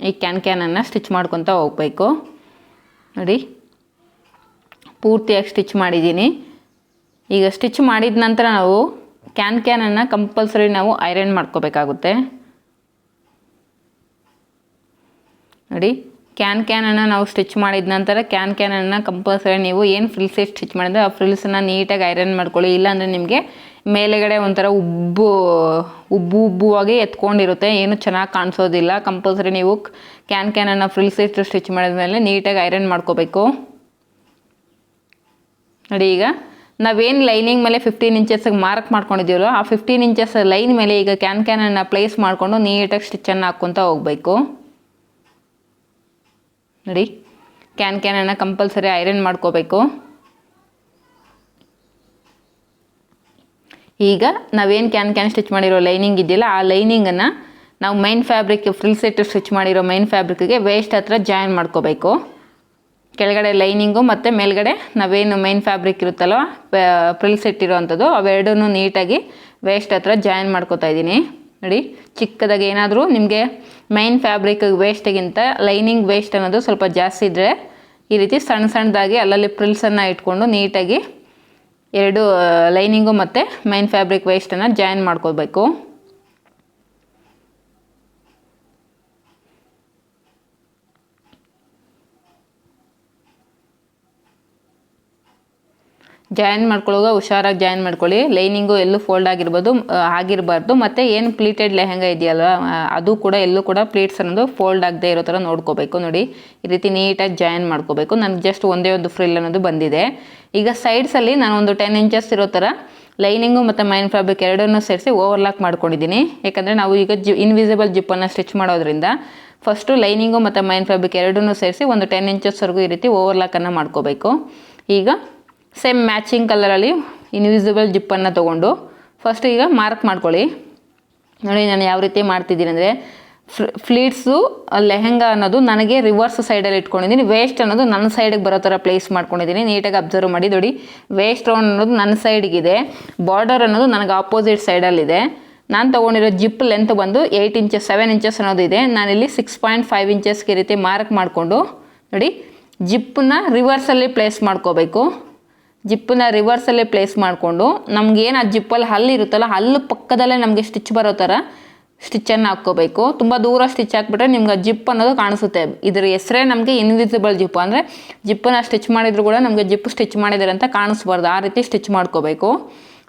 Speaker 1: ಈ ಕ್ಯಾನನ್ನು ಸ್ಟಿಚ್ ಮಾಡ್ಕೊತ ಹೋಗಬೇಕು. ನೋಡಿ, ಪೂರ್ತಿಯಾಗಿ ಸ್ಟಿಚ್ ಮಾಡಿದ್ದೀನಿ. ಈಗ ಸ್ಟಿಚ್ ಮಾಡಿದ ನಂತರ ನಾವು ಕ್ಯಾನನ್ನು ಕಂಪಲ್ಸರಿ ನಾವು ಐರನ್ ಮಾಡ್ಕೋಬೇಕಾಗುತ್ತೆ. ನೋಡಿ, ಕ್ಯಾನನ್ನು ನಾವು ಸ್ಟಿಚ್ ಮಾಡಿದ ನಂತರ ಕ್ಯಾನನ್ನು ಕಂಪಲ್ಸರಿ ನೀವು ಏನು ಫ್ರಿಲ್ಸ್ ಸ್ಟಿಚ್ ಮಾಡಿದ್ರೆ ಆ ಫ್ರಿಲ್ಸನ್ನು ನೀಟಾಗಿ ಐರನ್ ಮಾಡ್ಕೊಳ್ಳಿ. ಇಲ್ಲಾಂದರೆ ನಿಮಗೆ ಮೇಲೆಗಡೆ ಒಂಥರ ಉಬ್ಬುವಾಗಿ ಎತ್ಕೊಂಡಿರುತ್ತೆ, ಏನು ಚೆನ್ನಾಗಿ ಕಾಣಿಸೋದಿಲ್ಲ. ಕಂಪಲ್ಸರಿ ನೀವು ಕ್ಯಾನನ್ನು ಫ್ರಿಲ್ಸ್ ಸ್ಟಿಚ್ ಮಾಡಿದ್ಮೇಲೆ ನೀಟಾಗಿ ಐರನ್ ಮಾಡ್ಕೋಬೇಕು. ನೋಡಿ, ಈಗ ನಾವೇನು ಲೈನಿಂಗ್ ಮೇಲೆ 15 ಇಂಚಸ್ಗೆ ಮಾರ್ಕ್ ಮಾಡ್ಕೊಂಡಿದ್ದೀವಲ್ಲ ಆ 15 ಇಂಚಸ್ ಲೈನ್ ಮೇಲೆ ಈಗ ಕ್ಯಾನನ್ನು ಪ್ಲೇಸ್ ಮಾಡಿಕೊಂಡು ನೀಟಾಗಿ ಸ್ಟಿಚ್ಚನ್ನು ಹಾಕ್ಕೊತ ಹೋಗಬೇಕು. ನೋಡಿ, ಕ್ಯಾನನ್ನು ಕಂಪಲ್ಸರಿ ಐರನ್ ಮಾಡ್ಕೋಬೇಕು. ಈಗ ನಾವೇನು ಕ್ಯಾನ್ ಸ್ಟಿಚ್ ಮಾಡಿರೋ ಲೈನಿಂಗ್ ಇದೆಯಲ್ಲ ಆ ಲೈನಿಂಗನ್ನು ನಾವು main fabric frill set stitch ಮಾಡಿರೋ ಮೈನ್ ಫ್ಯಾಬ್ರಿಕ್ಗೆ ವೇಸ್ಟ್ ಹತ್ರ ಜಾಯಿನ್ ಮಾಡ್ಕೋಬೇಕು. ಕೆಳಗಡೆ ಲೈನಿಂಗು ಮತ್ತು ಮೇಲ್ಗಡೆ ನಾವೇನು ಮೈನ್ ಫ್ಯಾಬ್ರಿಕ್ ಇರುತ್ತಲ್ವ ಫ್ರಿಲ್ ಸೆಟ್ ಇರೋವಂಥದ್ದು ಅವೆರಡೂ ನೀಟಾಗಿ ವೇಸ್ಟ್ ಹತ್ರ ಜಾಯಿನ್ ಮಾಡ್ಕೋತಾ ಇದ್ದೀನಿ. ನೋಡಿ, ಚಿಕ್ಕದಾಗಿ ಏನಾದರೂ ನಿಮಗೆ ಮೈನ್ ಫ್ಯಾಬ್ರಿಕ್ ವೇಸ್ಟಿಗಿಂತ ಲೈನಿಂಗ್ ವೇಸ್ಟ್ ಅನ್ನೋದು ಸ್ವಲ್ಪ ಜಾಸ್ತಿ ಇದ್ದರೆ ಈ ರೀತಿ ಸಣ್ಣದಾಗಿ ಅಲ್ಲಲ್ಲಿ ಫ್ರಿಲ್ಸನ್ನು ಇಟ್ಕೊಂಡು ನೀಟಾಗಿ ಎರಡು ಲೈನಿಂಗು ಮತ್ತು ಮೈನ್ ಫ್ಯಾಬ್ರಿಕ್ ವೇಸ್ಟನ್ನು ಜಾಯಿನ್ ಮಾಡ್ಕೋಬೇಕು. ಜಾಯಿನ್ ಮಾಡ್ಕೊಳ್ಳುವಾಗ ಹುಷಾರಾಗಿ ಜಾಯಿನ್ ಮಾಡ್ಕೊಳ್ಳಿ. ಲೈನಿಂಗು ಎಲ್ಲೂ ಫೋಲ್ಡ್ ಆಗಿರಬಾರ್ದು. ಮತ್ತು ಏನು ಪ್ಲೀಟೆಡ್ ಲೆಹಂಗಾ ಇದೆಯಲ್ವ ಅದು ಕೂಡ ಎಲ್ಲೂ ಕೂಡ ಪ್ಲೀಟ್ಸ್ ಅನ್ನೋದು ಫೋಲ್ಡ್ ಆಗದೆ ಇರೋ ಥರ ನೋಡ್ಕೋಬೇಕು. ನೋಡಿ, ಈ ರೀತಿ ನೀಟಾಗಿ ಜಾಯಿನ್ ಮಾಡ್ಕೋಬೇಕು. ನನಗೆ ಜಸ್ಟ್ ಒಂದೇ ಒಂದು ಫ್ರಿಲ್ ಅನ್ನೋದು ಬಂದಿದೆ. ಈಗ ಸೈಡ್ಸಲ್ಲಿ ನಾನು ಒಂದು 10 ಇಂಚಸ್ ಇರೋ ಥರ ಲೈನಿಂಗು ಮತ್ತು ಮೈನ್ ಫ್ಯಾಬ್ರಿಕ್ ಎರಡನ್ನೂ ಸೇರಿಸಿ ಓವರ್ಲಾಕ್ ಮಾಡ್ಕೊಂಡಿದ್ದೀನಿ. ಯಾಕಂದರೆ ನಾವು ಈಗ ಇನ್ವಿಸಿಬಲ್ ಜಿಪ್ಪನ್ನು ಸ್ಟಿಚ್ ಮಾಡೋದ್ರಿಂದ ಫಸ್ಟು ಲೈನಿಂಗು ಮತ್ತು ಮೈನ್ ಫ್ಯಾಬ್ರಿಕ್ ಎರಡನ್ನೂ ಸೇರಿಸಿ ಒಂದು 10 ಇಂಚಸ್ವರೆಗೂ ಈ ರೀತಿ ಓವರ್ಲಾಕನ್ನು ಮಾಡ್ಕೋಬೇಕು. ಈಗ ಸೇಮ್ ಮ್ಯಾಚಿಂಗ್ ಕಲರಲ್ಲಿ ಇನ್ವಿಸಿಬಲ್ ಜಿಪ್ಪನ್ನು ತೊಗೊಂಡು ಫಸ್ಟ್ ಈಗ ಮಾರ್ಕ್ ಮಾಡ್ಕೊಳ್ಳಿ. ನೋಡಿ, ನಾನು ಯಾವ ರೀತಿ ಮಾಡ್ತಿದ್ದೀನಿ ಅಂದರೆ ಫ್ಲೀಟ್ಸು ಲೆಹಂಗಾ ಅನ್ನೋದು ನನಗೆ ರಿವರ್ಸ್ ಸೈಡಲ್ಲಿ ಇಟ್ಕೊಂಡಿದ್ದೀನಿ. ವೇಸ್ಟ್ ಅನ್ನೋದು ನನ್ನ ಸೈಡಿಗೆ ಬರೋ ಥರ ಪ್ಲೇಸ್ ಮಾಡ್ಕೊಂಡಿದ್ದೀನಿ. ನೀಟಾಗಿ ಅಬ್ಸರ್ವ್ ಮಾಡಿ. ನೋಡಿ, ವೇಸ್ಟ್ ರೌಂಡ್ ಅನ್ನೋದು ನನ್ನ ಸೈಡಿಗಿದೆ, ಬಾರ್ಡರ್ ಅನ್ನೋದು ನನಗೆ ಆಪೋಸಿಟ್ ಸೈಡಲ್ಲಿದೆ. ನಾನು ತೊಗೊಂಡಿರೋ ಜಿಪ್ ಲೆಂತ್ ಬಂದು 8 ಇಂಚಸ್ 7 ಇಂಚಸ್ ಅನ್ನೋದು ಇದೆ. ನಾನಿಲ್ಲಿ 6.5 ಇಂಚಸ್ಗೆ ಈ ರೀತಿ ಮಾರ್ಕ್ ಮಾಡಿಕೊಂಡು ನೋಡಿ ಜಿಪ್ಪನ್ನ ರಿವರ್ಸಲ್ಲಿ ಪ್ಲೇಸ್ ಮಾಡ್ಕೋಬೇಕು. ಜಿಪ್ಪನ್ನ ರಿವರ್ಸಲ್ಲೇ ಪ್ಲೇಸ್ ಮಾಡಿಕೊಂಡು ನಮಗೇನು ಆ ಜಿಪ್ಪಲ್ಲಿ ಹಲ್ಲು ಇರುತ್ತಲ್ಲ ಹಲ್ಲು ಪಕ್ಕದಲ್ಲೇ ನಮಗೆ ಸ್ಟಿಚ್ ಬರೋ ಥರ ಸ್ಟಿಚ್ಚನ್ನು ಹಾಕ್ಕೋಬೇಕು. ತುಂಬ ದೂರ ಸ್ಟಿಚ್ ಹಾಕ್ಬಿಟ್ರೆ ನಿಮ್ಗೆ ಜಿಪ್ ಅನ್ನೋದು ಕಾಣಿಸುತ್ತೆ. ಇದ್ರ ಹೆಸರೇ ನಮಗೆ ಇನ್ವಿಸಿಬಲ್ ಜಿಪ್ಪು, ಅಂದರೆ ಜಿಪ್ಪನ್ನು ಸ್ಟಿಚ್ ಮಾಡಿದ್ರು ಕೂಡ ನಮಗೆ ಜಿಪ್ಪು ಸ್ಟಿಚ್ ಮಾಡಿದ್ದಾರೆ ಅಂತ ಕಾಣಿಸ್ಬಾರ್ದು. ಆ ರೀತಿ ಸ್ಟಿಚ್ ಮಾಡ್ಕೋಬೇಕು.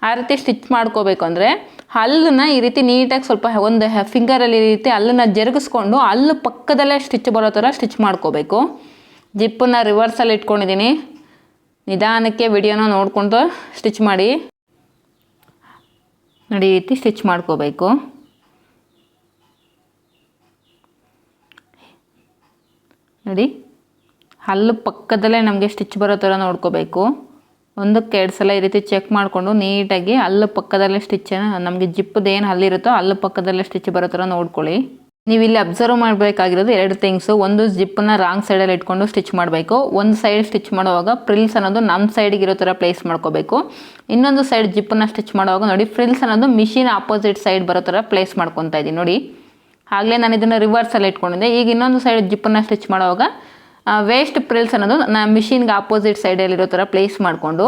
Speaker 1: ಆ ರೀತಿ ಸ್ಟಿಚ್ ಮಾಡ್ಕೋಬೇಕು ಅಂದರೆ ಹಲ್ಲನ್ನ ಈ ರೀತಿ ನೀಟಾಗಿ ಸ್ವಲ್ಪ ಒಂದು ಫಿಂಗರಲ್ಲಿ ಈ ರೀತಿ ಹಲ್ಲನ್ನು ಜರುಗಿಸ್ಕೊಂಡು ಹಲ್ಲು ಪಕ್ಕದಲ್ಲೇ ಸ್ಟಿಚ್ ಬರೋ ಥರ ಸ್ಟಿಚ್ ಮಾಡ್ಕೋಬೇಕು. ಜಿಪ್ಪನ್ನು ರಿವರ್ಸಲ್ಲಿ ಇಟ್ಕೊಂಡಿದ್ದೀನಿ. ನಿಧಾನಕ್ಕೆ ವಿಡಿಯೋನ ನೋಡಿಕೊಂಡು ಸ್ಟಿಚ್ ಮಾಡಿ. ನೋಡಿ, ಈ ರೀತಿ ಸ್ಟಿಚ್ ಮಾಡ್ಕೋಬೇಕು. ನೋಡಿ, ಹಲ್ಲು ಪಕ್ಕದಲ್ಲೇ ನಮಗೆ ಸ್ಟಿಚ್ ಬರೋ ಥರ ನೋಡ್ಕೋಬೇಕು. ಒಂದಕ್ಕೆ 2 ಸಲ ಈ ರೀತಿ ಚೆಕ್ ಮಾಡಿಕೊಂಡು ನೀಟಾಗಿ ಹಲ್ಲು ಪಕ್ಕದಲ್ಲೇ ಸ್ಟಿಚ್ಚನ್ನು ನಮಗೆ ಜಿಪ್ಪದು ಏನು ಹಲ್ಲಿರುತ್ತೋ ಹಲ್ಲು ಪಕ್ಕದಲ್ಲೇ ಸ್ಟಿಚ್ ಬರೋ ಥರ ನೋಡ್ಕೊಳ್ಳಿ. ನೀವು ಇಲ್ಲಿ ಅಬ್ಸರ್ವ್ ಮಾಡಬೇಕಾಗಿರೋದು 2 ಥಿಂಗ್ಸು. ಒಂದು, ಜಿಪ್ಪನ್ನು ರಾಂಗ್ ಸೈಡಲ್ಲಿ ಇಟ್ಕೊಂಡು ಸ್ಟಿಚ್ ಮಾಡಬೇಕು. ಒಂದು ಸೈಡ್ ಸ್ಟಿಚ್ ಮಾಡುವಾಗ ಫ್ರಿಲ್ಸ್ ಅನ್ನೋದು ನಮ್ಮ ಸೈಡಿಗೆ ಇರೋ ಥರ ಪ್ಲೇಸ್ ಮಾಡ್ಕೋಬೇಕು. ಇನ್ನೊಂದು ಸೈಡ್ ಜಿಪ್ಪನ್ನು ಸ್ಟಿಚ್ ಮಾಡುವಾಗ ನೋಡಿ ಫ್ರಿಲ್ಸ್ ಅನ್ನೋದು ಮಿಷಿನ್ ಆಪೋಸಿಟ್ ಸೈಡ್ ಬರೋ ಥರ ಪ್ಲೇಸ್ ಮಾಡ್ಕೊತಾ ಇದ್ದೀನಿ. ನೋಡಿ, ಆಗಲೇ ನಾನು ಇದನ್ನು ರಿವರ್ಸಲ್ಲಿ ಇಟ್ಕೊಂಡಿದ್ದೆ. ಈಗ ಇನ್ನೊಂದು ಸೈಡ್ ಜಿಪ್ಪನ್ನು ಸ್ಟಿಚ್ ಮಾಡುವಾಗ ವೇಸ್ಟ್ ಫ್ರಿಲ್ಸ್ ಅನ್ನೋದು ಮಿಷಿನ್ಗೆ ಆಪೋಸಿಟ್ ಸೈಡಲ್ಲಿರೋ ಥರ ಪ್ಲೇಸ್ ಮಾಡಿಕೊಂಡು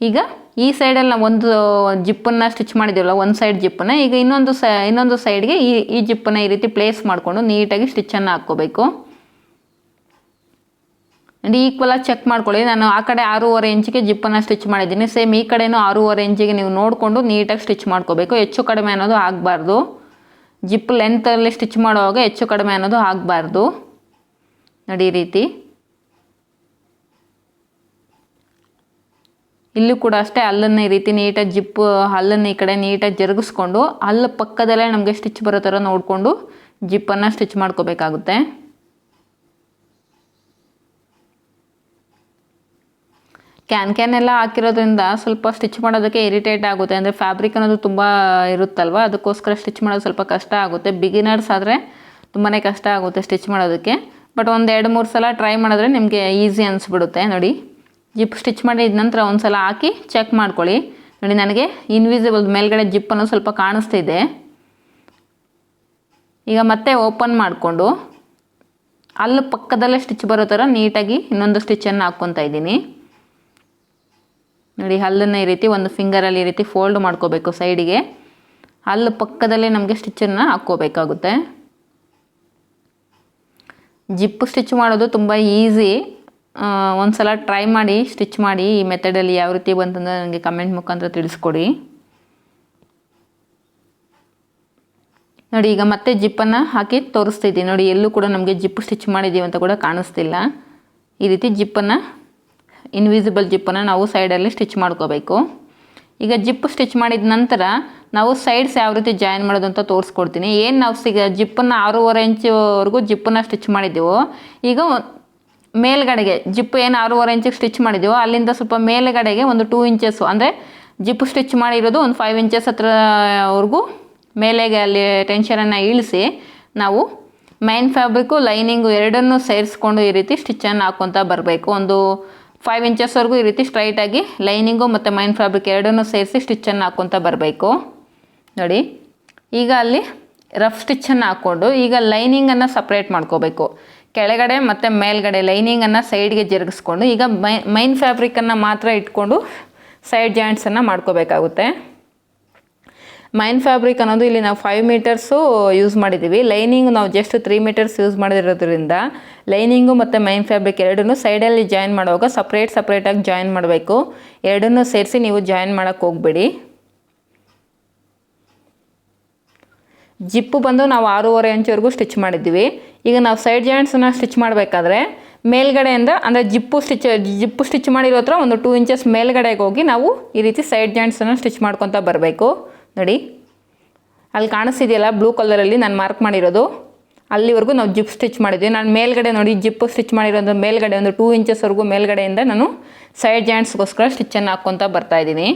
Speaker 1: ಈಗ ಈ ಸೈಡಲ್ಲಿ ನಾವು ಒಂದು ಜಿಪ್ಪನ್ನು ಸ್ಟಿಚ್ ಮಾಡಿದ್ದೀವಲ್ಲ ಒಂದು ಸೈಡ್ ಜಿಪ್ಪನ್ನು, ಈಗ ಇನ್ನೊಂದು ಸೈಡ್ಗೆ ಈ ಜಿಪ್ಪನ್ನು ಈ ರೀತಿ ಪ್ಲೇಸ್ ಮಾಡಿಕೊಂಡು ನೀಟಾಗಿ ಸ್ಟಿಚ್ಚನ್ನು ಹಾಕ್ಕೋಬೇಕು. ಈಕ್ವಲಾಗಿ ಚೆಕ್ ಮಾಡ್ಕೊಳ್ಳಿ. ನಾನು ಆ ಕಡೆ 6.5 ಇಂಚಿಗೆ ಜಿಪ್ಪನ್ನು ಸ್ಟಿಚ್ ಮಾಡಿದ್ದೀನಿ. ಸೇಮ್ ಈ ಕಡೆನೂ 6.5 ಇಂಚಿಗೆ ನೀವು ನೋಡಿಕೊಂಡು ನೀಟಾಗಿ ಸ್ಟಿಚ್ ಮಾಡ್ಕೋಬೇಕು. ಹೆಚ್ಚು ಕಡಿಮೆ ಅನ್ನೋದು ಆಗಬಾರ್ದು. ಜಿಪ್ ಲೆಂತಲ್ಲಿ ಸ್ಟಿಚ್ ಮಾಡುವಾಗ ಹೆಚ್ಚು ಕಡಿಮೆ ಅನ್ನೋದು ಆಗಬಾರ್ದು. ನೋಡಿ, ಈ ರೀತಿ ಇಲ್ಲೂ ಕೂಡ ಅಷ್ಟೇ ಹಲ್ಲನ್ನು ಈ ರೀತಿ ನೀಟಾಗಿ ಜಿಪ್ಪು ಹಲ್ಲನ್ನು ಈ ಕಡೆ ನೀಟಾಗಿ ಜರುಗಿಸ್ಕೊಂಡು ಹಲ್ಲು ಪಕ್ಕದಲ್ಲೇ ನಮಗೆ ಸ್ಟಿಚ್ ಬರೋ ಥರ ನೋಡಿಕೊಂಡು ಜಿಪ್ಪನ್ನು ಸ್ಟಿಚ್ ಮಾಡ್ಕೋಬೇಕಾಗುತ್ತೆ. ಕ್ಯಾನ್ ಎಲ್ಲ ಹಾಕಿರೋದ್ರಿಂದ ಸ್ವಲ್ಪ ಸ್ಟಿಚ್ ಮಾಡೋದಕ್ಕೆ ಇರಿಟೇಟ್ ಆಗುತ್ತೆ. ಅಂದರೆ ಫ್ಯಾಬ್ರಿಕ್ ಅನ್ನೋದು ತುಂಬ ಇರುತ್ತಲ್ವ, ಅದಕ್ಕೋಸ್ಕರ ಸ್ಟಿಚ್ ಮಾಡೋದು ಸ್ವಲ್ಪ ಕಷ್ಟ ಆಗುತ್ತೆ. ಬಿಗಿನರ್ಸ್ ಆದರೆ ತುಂಬಾ ಕಷ್ಟ ಆಗುತ್ತೆ ಸ್ಟಿಚ್ ಮಾಡೋದಕ್ಕೆ. ಬಟ್ ಒಂದು 2-3 ಸಲ ಟ್ರೈ ಮಾಡಿದ್ರೆ ನಿಮಗೆ ಈಸಿ ಅನಿಸ್ಬಿಡುತ್ತೆ. ನೋಡಿ ಜಿಪ್ ಸ್ಟಿಚ್ ಮಾಡಿದ ನಂತರ ಒಂದು ಸಲ ಹಾಕಿ ಚೆಕ್ ಮಾಡ್ಕೊಳ್ಳಿ. ನೋಡಿ ನನಗೆ ಇನ್ವಿಸಿಬಲ್ ಮೇಲ್ಗಡೆ ಜಿಪ್ಪನ್ನು ಸ್ವಲ್ಪ ಕಾಣಿಸ್ತಿದೆ. ಈಗ ಮತ್ತೆ ಓಪನ್ ಮಾಡಿಕೊಂಡು ಅಲ್ಲಿ ಪಕ್ಕದಲ್ಲೇ ಸ್ಟಿಚ್ ಬರೋ ಥರ ನೀಟಾಗಿ ಇನ್ನೊಂದು ಸ್ಟಿಚ್ಚನ್ನು ಹಾಕ್ಕೊತಾ ಇದ್ದೀನಿ. ನೋಡಿ ಹಲ್ಲನ್ನು ಈ ರೀತಿ ಒಂದು ಫಿಂಗರಲ್ಲಿ ಈ ರೀತಿ ಫೋಲ್ಡ್ ಮಾಡ್ಕೋಬೇಕು ಸೈಡಿಗೆ. ಹಲ್ಲು ಪಕ್ಕದಲ್ಲೇ ನಮಗೆ ಸ್ಟಿಚ್ಚನ್ನು ಹಾಕ್ಕೋಬೇಕಾಗುತ್ತೆ. ಜಿಪ್ಪು ಸ್ಟಿಚ್ ಮಾಡೋದು ತುಂಬ ಈಸಿ. ಒಂದು ಸಲ ಟ್ರೈ ಮಾಡಿ ಸ್ಟಿಚ್ ಮಾಡಿ. ಈ ಮೆಥಡಲ್ಲಿ ಯಾವ ರೀತಿ ಬಂತಂದರೆ ನನಗೆ ಕಮೆಂಟ್ ಮುಖಾಂತರ ತಿಳಿಸ್ಕೊಡಿ. ನೋಡಿ ಈಗ ಮತ್ತೆ ಜಿಪ್ಪನ್ನು ಹಾಕಿ ತೋರಿಸ್ತಿದ್ದೀನಿ. ನೋಡಿ ಎಲ್ಲೂ ಕೂಡ ನಮಗೆ ಜಿಪ್ಪು ಸ್ಟಿಚ್ ಮಾಡಿದ್ದೀವಿ ಅಂತ ಕೂಡ ಕಾಣಿಸ್ತಿಲ್ಲ. ಈ ರೀತಿ ಜಿಪ್ಪನ್ನು ಇನ್ವಿಸಿಬಲ್ ಜಿಪ್ಪನ್ನು ನಾವು ಸೈಡಲ್ಲಿ ಸ್ಟಿಚ್ ಮಾಡ್ಕೋಬೇಕು. ಈಗ ಜಿಪ್ಪು ಸ್ಟಿಚ್ ಮಾಡಿದ ನಂತರ ನಾವು ಸೈಡ್ಸ್ ಯಾವ ರೀತಿ ಜಾಯಿನ್ ಮಾಡೋದು ಅಂತ ತೋರಿಸ್ಕೊಡ್ತೀನಿ. ಏನು ನಾವು ಜಿಪ್ಪನ್ನು 6.5 ಇಂಚ್ವರೆಗೂ ಜಿಪ್ಪನ್ನು ಸ್ಟಿಚ್ ಮಾಡಿದ್ದೀವೋ, ಈಗ ಮೇಲ್ಗಡೆಗೆ ಜಿಪ್ಪು ಏನು 6.5 ಇಂಚಿಗೆ ಸ್ಟಿಚ್ ಮಾಡಿದ್ದೀವೋ ಅಲ್ಲಿಂದ ಸ್ವಲ್ಪ ಮೇಲ್ಗಡೆಗೆ ಒಂದು 2 ಇಂಚಸ್ಸು, ಅಂದರೆ ಜಿಪ್ಪು ಸ್ಟಿಚ್ ಮಾಡಿರೋದು ಒಂದು 5 ಇಂಚಸ್ ಹತ್ರವರೆಗೂ ಮೇಲೆಗೆ ಅಲ್ಲಿ ಟೆನ್ಷನನ್ನು ಇಳಿಸಿ ನಾವು ಮೈನ್ ಫ್ಯಾಬ್ರಿಕ್ಕು ಲೈನಿಂಗು ಎರಡನ್ನೂ ಸೇರಿಸ್ಕೊಂಡು ಈ ರೀತಿ ಸ್ಟಿಚ್ಚನ್ನು ಹಾಕ್ಕೊತಾ ಬರಬೇಕು. ಒಂದು 5 ಇಂಚಸ್ವರೆಗೂ ಈ ರೀತಿ ಸ್ಟ್ರೈಟಾಗಿ ಲೈನಿಂಗು ಮತ್ತು ಮೈನ್ ಫ್ಯಾಬ್ರಿಕ್ ಎರಡನ್ನೂ ಸೇರಿಸಿ ಸ್ಟಿಚ್ಚನ್ನು ಹಾಕ್ಕೊತಾ ಬರಬೇಕು. ನೋಡಿ ಈಗ ಅಲ್ಲಿ ರಫ್ ಸ್ಟಿಚ್ಚನ್ನು ಹಾಕ್ಕೊಂಡು ಈಗ ಲೈನಿಂಗನ್ನು ಸಪ್ರೇಟ್ ಮಾಡ್ಕೋಬೇಕು. ಕೆಳಗಡೆ ಮತ್ತು ಮೇಲ್ಗಡೆ ಲೈನಿಂಗನ್ನು ಸೈಡ್ಗೆ ಜರುಗಿಸ್ಕೊಂಡು ಈಗ ಮೈನ್ ಫ್ಯಾಬ್ರಿಕನ್ನು ಮಾತ್ರ ಇಟ್ಕೊಂಡು ಸೈಡ್ ಜಾಯಿಂಟ್ಸನ್ನು ಮಾಡ್ಕೋಬೇಕಾಗುತ್ತೆ. ಮೈನ್ ಫ್ಯಾಬ್ರಿಕ್ ಅನ್ನೋದು ಇಲ್ಲಿ ನಾವು 5 ಮೀಟರ್ಸು ಯೂಸ್ ಮಾಡಿದ್ದೀವಿ. ಲೈನಿಂಗ್ ನಾವು ಜಸ್ಟ್ 3 ಮೀಟರ್ಸ್ ಯೂಸ್ ಮಾಡಿರೋದ್ರಿಂದ ಲೈನಿಂಗು ಮತ್ತು ಮೈನ್ ಫ್ಯಾಬ್ರಿಕ್ ಎರಡನ್ನೂ ಸೈಡಲ್ಲಿ ಜಾಯಿನ್ ಮಾಡುವಾಗ ಸಪ್ರೇಟಾಗಿ ಜಾಯಿನ್ ಮಾಡಬೇಕು. ಎರಡನ್ನೂ ಸೇರಿಸಿ ನೀವು ಜಾಯಿನ್ ಮಾಡೋಕ್ಕೆ ಹೋಗಬೇಡಿ. ಜಿಪ್ಪು ಬಂದು ನಾವು 6.5 ಇಂಚ್ವರೆಗೂ ಸ್ಟಿಚ್ ಮಾಡಿದ್ದೀವಿ. ಈಗ ನಾವು ಸೈಡ್ ಜಾಯಿಂಟ್ಸನ್ನು ಸ್ಟಿಚ್ ಮಾಡಬೇಕಾದ್ರೆ ಮೇಲ್ಗಡೆಯಿಂದ ಅಂದರೆ ಜಿಪ್ಪು ಸ್ಟಿಚ್ ಮಾಡಿರೋ ಹತ್ರ ಒಂದು 2 ಇಂಚಸ್ ಮೇಲ್ಗಡೆಗೆ ಹೋಗಿ ನಾವು ಈ ರೀತಿ ಸೈಡ್ ಜಾಯಿಂಟ್ಸನ್ನು ಸ್ಟಿಚ್ ಮಾಡ್ಕೊತಾ ಬರಬೇಕು. ನೋಡಿ ಅಲ್ಲಿ ಕಾಣಿಸ್ತಿದೆಯಲ್ಲ ಬ್ಲೂ ಕಲರಲ್ಲಿ ನಾನು ಮಾರ್ಕ್ ಮಾಡಿರೋದು, ಅಲ್ಲಿವರೆಗೂ ನಾವು ಜಿಪ್ ಸ್ಟಿಚ್ ಮಾಡಿದ್ವಿ. ನಾನು ಮೇಲ್ಗಡೆ ನೋಡಿ ಜಿಪ್ಪು ಸ್ಟಿಚ್ ಮಾಡಿರೋದು ಮೇಲ್ಗಡೆ ಒಂದು 2 ಇಂಚಸ್ವರೆಗೂ ಮೇಲ್ಗಡೆಯಿಂದ ನಾನು ಸೈಡ್ ಜಾಯಿಂಟ್ಸ್ಗೋಸ್ಕರ ಸ್ಟಿಚ್ಚನ್ನು ಹಾಕ್ಕೊತಾ ಬರ್ತಾಯಿದ್ದೀನಿ.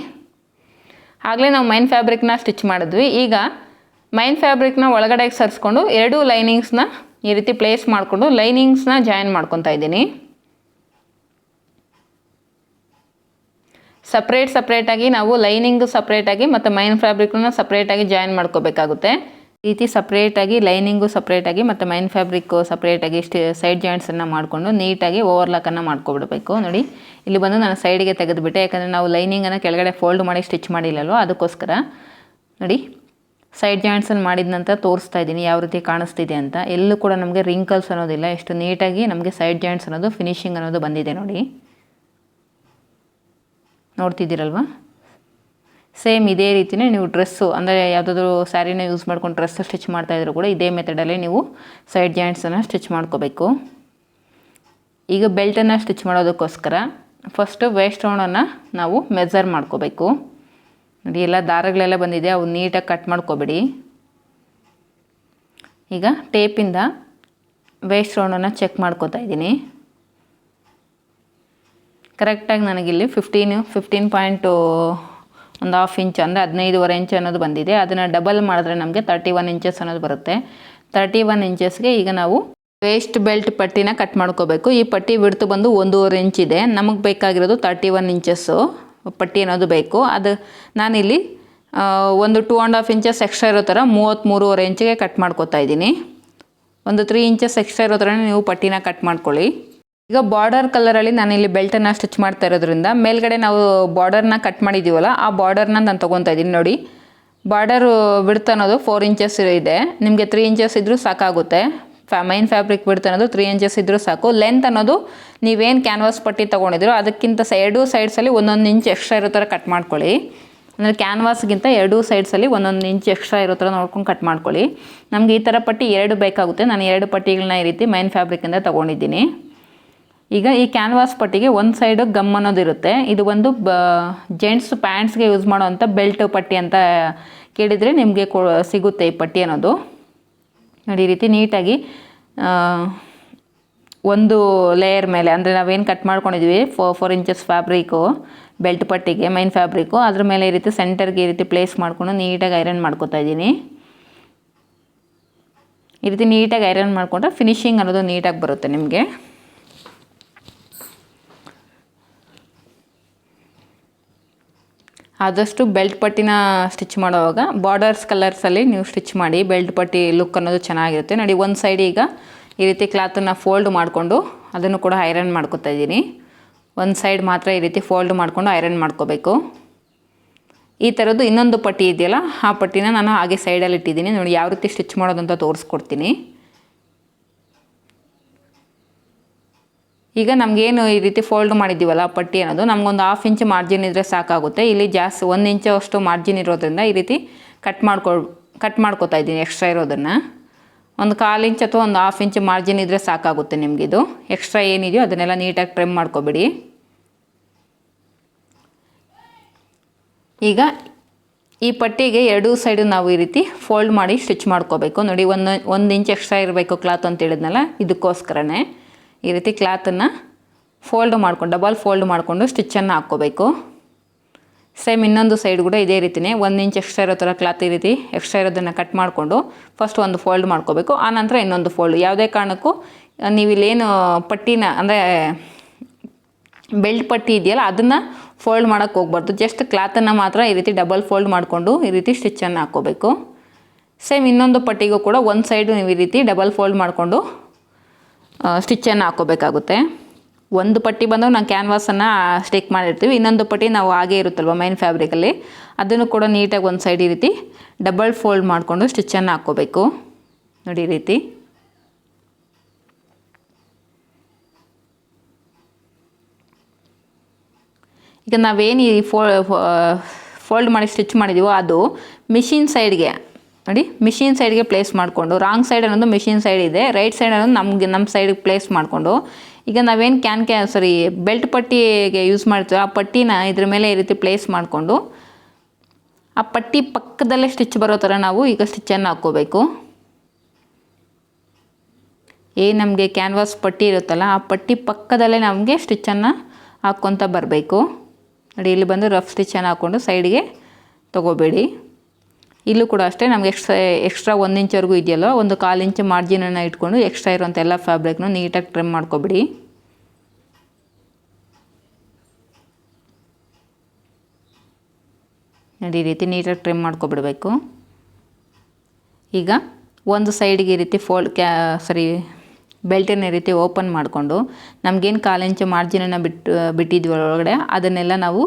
Speaker 1: ಆಗಲೇ ನಾವು ಮೈನ್ ಫ್ಯಾಬ್ರಿಕ್ನ ಸ್ಟಿಚ್ ಮಾಡಿದ್ವಿ. ಈಗ ಮೈನ್ ಫ್ಯಾಬ್ರಿಕ್ನ ಒಳಗಡೆಗೆ ಸರಿಸ್ಕೊಂಡು 2 ಲೈನಿಂಗ್ಸ್ನ ಈ ರೀತಿ ಪ್ಲೇಸ್ ಮಾಡಿಕೊಂಡು ಲೈನಿಂಗ್ಸ್ನ ಜಾಯಿನ್ ಮಾಡ್ಕೊತಾ ಇದ್ದೀನಿ. ಸಪ್ರೇಟಾಗಿ ನಾವು ಲೈನಿಂಗು ಸಪ್ರೇಟಾಗಿ ಮತ್ತು ಮೈನ್ ಫ್ಯಾಬ್ರಿಕ್ನ ಸಪ್ರೇಟಾಗಿ ಜಾಯಿನ್ ಮಾಡ್ಕೋಬೇಕಾಗುತ್ತೆ. ಈ ರೀತಿ ಸಪ್ರೇಟಾಗಿ ಲೈನಿಂಗು ಸಪ್ರೇಟಾಗಿ ಮತ್ತು ಮೈನ್ ಫ್ಯಾಬ್ರಿಕ್ಕು ಸಪ್ರೇಟಾಗಿ ಸೈಡ್ ಜಾಯಿಂಟ್ಸನ್ನು ಮಾಡಿಕೊಂಡು ನೀಟಾಗಿ ಓವರ್ಲಾಕನ್ನು ಮಾಡ್ಕೊಬಿಡಬೇಕು. ನೋಡಿ ಇಲ್ಲಿ ಬಂದು ನಾನು ಸೈಡಿಗೆ ತೆಗೆದುಬಿಟ್ಟೆ, ಯಾಕಂದರೆ ನಾವು ಲೈನಿಂಗನ್ನು ಕೆಳಗಡೆ ಫೋಲ್ಡ್ ಮಾಡಿ ಸ್ಟಿಚ್ ಮಾಡಿಲ್ಲಲ್ವ, ಅದಕ್ಕೋಸ್ಕರ. ನೋಡಿ ಸೈಡ್ ಜಾಯಿಂಟ್ಸನ್ನು ಮಾಡಿದ ನಂತರ ತೋರಿಸ್ತಾ ಇದ್ದೀನಿ ಯಾವ ರೀತಿ ಕಾಣಿಸ್ತಿದೆ ಅಂತ. ಎಲ್ಲೂ ಕೂಡ ನಮಗೆ ರಿಂಕಲ್ಸ್ ಅನ್ನೋದಿಲ್ಲ, ಎಷ್ಟು ನೀಟಾಗಿ ನಮಗೆ ಸೈಡ್ ಜಾಯಿಂಟ್ಸ್ ಅನ್ನೋದು ಫಿನಿಶಿಂಗ್ ಅನ್ನೋದು ಬಂದಿದೆ. ನೋಡಿ ನೋಡ್ತಿದ್ದೀರಲ್ವ, ಸೇಮ್ ಇದೇ ರೀತಿಯೇ ನೀವು ಡ್ರೆಸ್ಸು ಅಂದರೆ ಯಾವುದಾದ್ರೂ ಸ್ಯಾರಿನ ಯೂಸ್ ಮಾಡ್ಕೊಂಡು ಡ್ರೆಸ್ ಸ್ಟಿಚ್ ಮಾಡ್ತಾಯಿದ್ರು ಕೂಡ ಇದೇ ಮೆಥಡಲ್ಲೇ ನೀವು ಸೈಡ್ ಜಾಯಿಂಟ್ಸನ್ನು ಸ್ಟಿಚ್ ಮಾಡ್ಕೋಬೇಕು. ಈಗ ಬೆಲ್ಟನ್ನು ಸ್ಟಿಚ್ ಮಾಡೋದಕ್ಕೋಸ್ಕರ ಫಸ್ಟು ವೇಸ್ಟ್ ರೌಂಡನ್ನು ನಾವು ಮೆಜರ್ ಮಾಡ್ಕೋಬೇಕು. ನೋಡಿ ಎಲ್ಲ ದಾರಗಳೆಲ್ಲ ಬಂದಿದೆ, ಅವು ನೀಟಾಗಿ ಕಟ್ ಮಾಡ್ಕೋಬೇಡಿ. ಈಗ ಟೇಪಿಂದ ವೇಸ್ಟ್ ರೌಂಡನ್ನು ಚೆಕ್ ಮಾಡ್ಕೋತಾ ಇದ್ದೀನಿ. ಕರೆಕ್ಟಾಗಿ ನನಗಿಲ್ಲಿ 15.1/2 ಇಂಚ್ ಅಂದರೆ 15.5 ಇಂಚ್ ಅನ್ನೋದು ಬಂದಿದೆ. ಅದನ್ನು ಡಬಲ್ ಮಾಡಿದ್ರೆ ನಮಗೆ 31 ಇಂಚಸ್ ಅನ್ನೋದು ಬರುತ್ತೆ. 31 ಇಂಚಸ್ಗೆ ಈಗ ನಾವು ವೇಸ್ಟ್ ಬೆಲ್ಟ್ ಪಟ್ಟಿನ ಕಟ್ ಮಾಡ್ಕೋಬೇಕು. ಈ ಪಟ್ಟಿ ಬಿಡ್ತು ಬಂದು 1.5 ಇಂಚ್ ಇದೆ. ನಮಗೆ ಬೇಕಾಗಿರೋದು 31 ಇಂಚಸ್ಸು ಪಟ್ಟಿ ಅನ್ನೋದು ಬೇಕು. ಅದು ನಾನಿಲ್ಲಿ ಒಂದು 2.5 ಇಂಚಸ್ ಎಕ್ಸ್ಟ್ರಾ ಇರೋ ಥರ 33.5 ಇಂಚಿಗೆ ಕಟ್ ಮಾಡ್ಕೋತಾ ಇದ್ದೀನಿ. ಒಂದು 3 ಇಂಚಸ್ ಎಕ್ಸ್ಟ್ರಾ ಇರೋ ಥರ ನೀವು ಪಟ್ಟಿನ ಕಟ್ ಮಾಡ್ಕೊಳ್ಳಿ. ಈಗ ಬಾರ್ಡರ್ ಕಲರಲ್ಲಿ ನಾನಿಲ್ಲಿ ಬೆಲ್ಟನ್ನು ಸ್ಟಿಚ್ ಮಾಡ್ತಾ ಇರೋದ್ರಿಂದ ಮೇಲ್ಗಡೆ ನಾವು ಬಾರ್ಡರ್ನ ಕಟ್ ಮಾಡಿದ್ದೀವಲ್ಲ ಆ ಬಾರ್ಡರ್ನ ನಾನು ತೊಗೊತಾ ಇದ್ದೀನಿ. ನೋಡಿ ಬಾರ್ಡರ್ ಬಿಡ್ತ್ ಅನ್ನೋದು 4 ಇಂಚಸ್ ಇದೆ. ನಿಮಗೆ 3 ಇಂಚಸ್ ಇದ್ದರೂ ಸಾಕಾಗುತ್ತೆ. ಮೈನ್ ಫ್ಯಾಬ್ರಿಕ್ ಬಿಡ್ತ್ ಅನ್ನೋದು 3 ಇಂಚಸ್ ಇದ್ದರೂ ಸಾಕು. ಲೆಂತ್ ಅನ್ನೋದು ನೀವೇನು ಕ್ಯಾನ್ವಾಸ್ ಪಟ್ಟಿ ತೊಗೊಂಡಿದ್ರು ಅದಕ್ಕಿಂತ 2 ಸೈಡ್ಸಲ್ಲಿ 1 ಇಂಚ್ ಎಕ್ಸ್ಟ್ರಾ ಇರೋ ಥರ ಕಟ್ ಮಾಡ್ಕೊಳ್ಳಿ. ಅಂದರೆ ಕ್ಯಾನ್ವಾಸ್ಗಿಂತ 2 ಸೈಡ್ಸಲ್ಲಿ 1 ಇಂಚ್ ಎಕ್ಸ್ಟ್ರಾ ಇರೋ ಥರ ನೋಡ್ಕೊಂಡು ಕಟ್ ಮಾಡ್ಕೊಳ್ಳಿ. ನಮಗೆ ಈ ಥರ ಪಟ್ಟಿ 2 ಬೇಕಾಗುತ್ತೆ. ನಾನು 2 ಪಟ್ಟಿಗಳನ್ನ ಈ ರೀತಿ ಮೈನ್ ಫ್ಯಾಬ್ರಿಕಿಂದ ತೊಗೊಂಡಿದ್ದೀನಿ. ಈಗ ಈ ಕ್ಯಾನ್ವಾಸ್ ಪಟ್ಟಿಗೆ ಒಂದು ಸೈಡು ಗಮ್ ಅನ್ನೋದು ಇರುತ್ತೆ. ಇದು ಒಂದು ಜೆಂಟ್ಸ್ ಪ್ಯಾಂಟ್ಸ್ಗೆ ಯೂಸ್ ಮಾಡೋವಂಥ ಬೆಲ್ಟ್ ಪಟ್ಟಿ ಅಂತ ಕೇಳಿದರೆ ನಿಮಗೆ ಸಿಗುತ್ತೆ ಈ ಪಟ್ಟಿ ಅನ್ನೋದು. ನೋಡಿ ಈ ರೀತಿ ನೀಟಾಗಿ ಒಂದು ಲೇಯರ್ ಮೇಲೆ ಅಂದರೆ ನಾವೇನು ಕಟ್ ಮಾಡ್ಕೊಂಡಿದ್ವಿ 4 ಇಂಚಸ್ ಫ್ಯಾಬ್ರಿಕು ಬೆಲ್ಟ್ ಪಟ್ಟಿಗೆ ಮೈನ್ ಫ್ಯಾಬ್ರಿಕು ಅದ್ರ ಮೇಲೆ ಈ ರೀತಿ ಸೆಂಟರ್ಗೆ ಈ ರೀತಿ ಪ್ಲೇಸ್ ಮಾಡಿಕೊಂಡು ನೀಟಾಗಿ ಐರನ್ ಮಾಡ್ಕೊತಾ ಇದ್ದೀನಿ. ಈ ರೀತಿ ನೀಟಾಗಿ ಐರನ್ ಮಾಡಿಕೊಂಡ್ರೆ ಫಿನಿಶಿಂಗ್ ಅನ್ನೋದು ನೀಟಾಗಿ ಬರುತ್ತೆ ನಿಮಗೆ. ಆದಷ್ಟು ಬೆಲ್ಟ್ ಪಟ್ಟಿನ ಸ್ಟಿಚ್ ಮಾಡುವಾಗ ಬಾರ್ಡರ್ಸ್ ಕಲರ್ಸಲ್ಲಿ ನೀವು ಸ್ಟಿಚ್ ಮಾಡಿ, ಬೆಲ್ಟ್ ಪಟ್ಟಿ ಲುಕ್ ಅನ್ನೋದು ಚೆನ್ನಾಗಿರುತ್ತೆ. ನೋಡಿ ಒಂದು ಸೈಡ್ ಈಗ ಈ ರೀತಿ ಕ್ಲಾತನ್ನು ಫೋಲ್ಡ್ ಮಾಡಿಕೊಂಡು ಅದನ್ನು ಕೂಡ ಐರನ್ ಮಾಡ್ಕೊತಾ ಇದ್ದೀನಿ. ಒಂದು ಸೈಡ್ ಮಾತ್ರ ಈ ರೀತಿ ಫೋಲ್ಡ್ ಮಾಡಿಕೊಂಡು ಐರನ್ ಮಾಡ್ಕೋಬೇಕು. ಈ ಥರದ್ದು ಇನ್ನೊಂದು ಪಟ್ಟಿ ಇದೆಯಲ್ಲ, ಆ ಪಟ್ಟಿನ ನಾನು ಹಾಗೆ ಸೈಡಲ್ಲಿ ಇಟ್ಟಿದ್ದೀನಿ. ನೋಡಿ ಯಾವ ರೀತಿ ಸ್ಟಿಚ್ ಮಾಡೋದಂತ ತೋರಿಸ್ಕೊಡ್ತೀನಿ. ಈಗ ನಮಗೇನು ಈ ರೀತಿ ಫೋಲ್ಡ್ ಮಾಡಿದ್ದೀವಲ್ಲ ಪಟ್ಟಿ ಅನ್ನೋದು, ನಮಗೊಂದು 1/2 ಇಂಚ್ ಮಾರ್ಜಿನ್ ಇದ್ದರೆ ಸಾಕಾಗುತ್ತೆ. ಇಲ್ಲಿ ಜಾಸ್ತಿ 1 ಇಂಚು ಅಷ್ಟು ಮಾರ್ಜಿನ್ ಇರೋದ್ರಿಂದ ಈ ರೀತಿ ಕಟ್ ಮಾಡ್ಕೊತಾ ಇದ್ದೀನಿ. ಎಕ್ಸ್ಟ್ರಾ ಇರೋದನ್ನು ಒಂದು 1/4 ಇಂಚ್ ಅಥವಾ ಒಂದು 1/2 ಇಂಚ್ ಮಾರ್ಜಿನ್ ಇದ್ದರೆ ಸಾಕಾಗುತ್ತೆ ನಿಮಗಿದು. ಎಕ್ಸ್ಟ್ರಾ ಏನಿದೆಯೋ ಅದನ್ನೆಲ್ಲ ನೀಟಾಗಿ ಟ್ರಿಮ್ ಮಾಡ್ಕೊಬೇಡಿ. ಈಗ ಈ ಪಟ್ಟಿಗೆ ಎರಡೂ ಸೈಡು ನಾವು ಈ ರೀತಿ ಫೋಲ್ಡ್ ಮಾಡಿ ಸ್ಟಿಚ್ ಮಾಡ್ಕೋಬೇಕು. ನೋಡಿ 1 ಇಂಚ್ ಎಕ್ಸ್ಟ್ರಾ ಇರಬೇಕು ಕ್ಲಾತ್ ಅಂತ ಹೇಳಿದ್ನಲ್ಲ, ಇದಕ್ಕೋಸ್ಕರನೇ ಈ ರೀತಿ ಕ್ಲಾತನ್ನು ಡಬಲ್ ಫೋಲ್ಡ್ ಮಾಡಿಕೊಂಡು ಸ್ಟಿಚ್ಚನ್ನು ಹಾಕ್ಕೋಬೇಕು. ಸೇಮ್ ಇನ್ನೊಂದು ಸೈಡ್ ಕೂಡ ಇದೇ ರೀತಿಯೇ 1 ಇಂಚ್ ಎಕ್ಸ್ಟ್ರಾ ಇರೋ ಥರ ಕ್ಲಾತ್ ಈ ರೀತಿ ಎಕ್ಸ್ಟ್ರಾ ಇರೋದನ್ನು ಕಟ್ ಮಾಡಿಕೊಂಡು ಫಸ್ಟ್ ಒಂದು ಫೋಲ್ಡ್ ಮಾಡ್ಕೋಬೇಕು. ಆನಂತರ ಇನ್ನೊಂದು ಫೋಲ್ಡ್. ಯಾವುದೇ ಕಾರಣಕ್ಕೂ ನೀವಿಲ್ಲೇನು ಪಟ್ಟಿನ ಅಂದರೆ ಬೆಲ್ಟ್ ಪಟ್ಟಿ ಇದೆಯಲ್ಲ ಅದನ್ನು ಫೋಲ್ಡ್ ಮಾಡೋಕ್ಕೆ ಹೋಗ್ಬಾರ್ದು. ಜಸ್ಟ್ ಕ್ಲಾತನ್ನು ಮಾತ್ರ ಈ ರೀತಿ ಡಬಲ್ ಫೋಲ್ಡ್ ಮಾಡಿಕೊಂಡು ಈ ರೀತಿ ಸ್ಟಿಚ್ಚನ್ನು ಹಾಕ್ಕೋಬೇಕು. ಸೇಮ್ ಇನ್ನೊಂದು ಪಟ್ಟಿಗೂ ಕೂಡ ಒಂದು ಸೈಡು ನೀವು ಈ ರೀತಿ ಡಬಲ್ ಫೋಲ್ಡ್ ಮಾಡಿಕೊಂಡು ಸ್ಟಿಚ್ಚನ್ನು ಹಾಕ್ಕೋಬೇಕಾಗುತ್ತೆ. ಒಂದು ಪಟ್ಟಿ ಬಂದು ನಾವು ಕ್ಯಾನ್ವಾಸನ್ನು ಸ್ಟಿಕ್ ಮಾಡಿರ್ತೀವಿ, ಇನ್ನೊಂದು ಪಟ್ಟಿ ನಾವು ಹಾಗೇ ಇರುತ್ತಲ್ವ ಮೈನ್ ಫ್ಯಾಬ್ರಿಕಲ್ಲಿ, ಅದನ್ನು ಕೂಡ ನೀಟಾಗಿ ಒಂದು ಸೈಡ್ ಈ ರೀತಿ ಡಬಲ್ ಫೋಲ್ಡ್ ಮಾಡಿಕೊಂಡು ಸ್ಟಿಚ್ಚನ್ನು ಹಾಕ್ಕೋಬೇಕು. ನೋಡಿ ಈ ರೀತಿ. ಈಗ ನಾವೇನು ಈ ಫೋಲ್ಡ್ ಮಾಡಿ ಸ್ಟಿಚ್ ಮಾಡಿದ್ದೀವೋ ಅದು ಮಿಷಿನ್ ಸೈಡ್ಗೆ ನೋಡಿ, ಮಿಷಿನ್ ಸೈಡ್ಗೆ ಪ್ಲೇಸ್ ಮಾಡಿಕೊಂಡು, ರಾಂಗ್ ಸೈಡ್ ಅನ್ನೋದು ಮಿಷಿನ್ ಸೈಡ್ ಇದೆ, ರೈಟ್ ಸೈಡ್ ಅನ್ನೋದು ನಮ್ಮ ಸೈಡಿಗೆ ಪ್ಲೇಸ್ ಮಾಡಿಕೊಂಡು, ಈಗ ನಾವೇನು ಬೆಲ್ಟ್ ಪಟ್ಟಿಗೆ ಯೂಸ್ ಮಾಡ್ತೀವೋ ಆ ಪಟ್ಟಿನ ಇದ್ರ ಮೇಲೆ ಈ ರೀತಿ ಪ್ಲೇಸ್ ಮಾಡಿಕೊಂಡು ಆ ಪಟ್ಟಿ ಪಕ್ಕದಲ್ಲೇ ಸ್ಟಿಚ್ ಬರೋ ಥರ ನಾವು ಈಗ ಸ್ಟಿಚ್ಚನ್ನು ಹಾಕ್ಕೋಬೇಕು. ನಮಗೆ ಕ್ಯಾನ್ವಾಸ್ ಪಟ್ಟಿ ಇರುತ್ತಲ್ಲ ಆ ಪಟ್ಟಿ ಪಕ್ಕದಲ್ಲೇ ನಮಗೆ ಸ್ಟಿಚ್ಚನ್ನು ಹಾಕ್ಕೊತ ಬರಬೇಕು. ನೋಡಿ ಇಲ್ಲಿ ಬಂದು ರಫ್ ಸ್ಟಿಚ್ಚನ್ನು ಹಾಕ್ಕೊಂಡು ಸೈಡ್ಗೆ ತೊಗೋಬೇಡಿ. ಇಲ್ಲೂ ಕೂಡ ಅಷ್ಟೇ ನಮಗೆ ಎಕ್ಸ್ಟ್ರಾ 1 ಇಂಚ್ವರೆಗೂ ಇದೆಯಲ್ಲ, ಒಂದು 1/4 ಇಂಚ್ ಮಾರ್ಜಿನನ್ನು ಇಟ್ಕೊಂಡು ಎಕ್ಸ್ಟ್ರಾ ಇರೋಂಥ ಎಲ್ಲ ಫ್ಯಾಬ್ರಿಕ್ನು ನೀಟಾಗಿ ಟ್ರಿಮ್ ಮಾಡ್ಕೊಬಿಡಿ. ನೋಡಿ ಈ ರೀತಿ ನೀಟಾಗಿ ಟ್ರಿಮ್ ಮಾಡ್ಕೊಬಿಡಬೇಕು. ಈಗ ಒಂದು ಸೈಡಿಗೆ ಈ ರೀತಿ ಬೆಲ್ಟನ್ನು ಈ ರೀತಿ ಓಪನ್ ಮಾಡಿಕೊಂಡು ನಮಗೇನು 1/4 ಇಂಚ್ ಮಾರ್ಜಿನನ್ನು ಬಿಟ್ಟಿದ್ವಿ ಒಳಗಡೆ ಅದನ್ನೆಲ್ಲ ನಾವು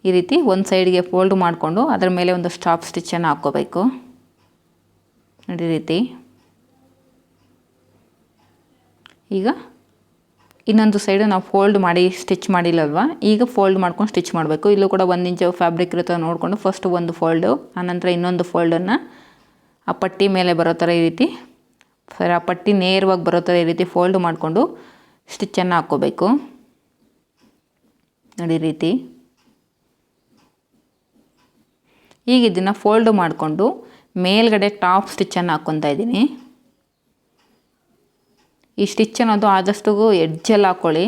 Speaker 1: ಈ ರೀತಿ ಒಂದು ಸೈಡ್ಗೆ ಫೋಲ್ಡ್ ಮಾಡಿಕೊಂಡು ಅದರ ಮೇಲೆ ಒಂದು ಸ್ಟಾಪ್ ಸ್ಟಿಚ್ಚನ್ನು ಹಾಕ್ಕೋಬೇಕು. ನೋಡಿ ಈ ರೀತಿ. ಈಗ ಇನ್ನೊಂದು ಸೈಡು ನಾವು ಫೋಲ್ಡ್ ಮಾಡಿ ಸ್ಟಿಚ್ ಮಾಡಿಲ್ಲಲ್ವ, ಈಗ ಫೋಲ್ಡ್ ಮಾಡ್ಕೊಂಡು ಸ್ಟಿಚ್ ಮಾಡಬೇಕು. ಇಲ್ಲೂ ಕೂಡ 1 ಇಂಚ್ ಫ್ಯಾಬ್ರಿಕ್ ಇರುತ್ತೆ ನೋಡಿಕೊಂಡು ಫಸ್ಟ್ ಒಂದು ಫೋಲ್ಡು, ಆನಂತರ ಇನ್ನೊಂದು ಫೋಲ್ಡನ್ನು ಆ ಪಟ್ಟಿ ಮೇಲೆ ಬರೋ ಥರ ಈ ರೀತಿ ಆ ಪಟ್ಟಿ ನೇರವಾಗಿ ಬರೋ ಥರ ಈ ರೀತಿ ಫೋಲ್ಡ್ ಮಾಡಿಕೊಂಡು ಸ್ಟಿಚ್ಚನ್ನು ಹಾಕ್ಕೋಬೇಕು. ನೋಡಿ ಈ ರೀತಿ. ಈಗ ಇದನ್ನು ಫೋಲ್ಡ್ ಮಾಡಿಕೊಂಡು ಮೇಲ್ಗಡೆ ಟಾಪ್ ಸ್ಟಿಚ್ಚನ್ನು ಹಾಕ್ಕೊತಾ ಇದ್ದೀನಿ. ಈ ಸ್ಟಿಚ್ ಅನ್ನೋದು ಆದಷ್ಟು ಎಡ್ಜಲ್ಲಿ ಹಾಕ್ಕೊಳ್ಳಿ,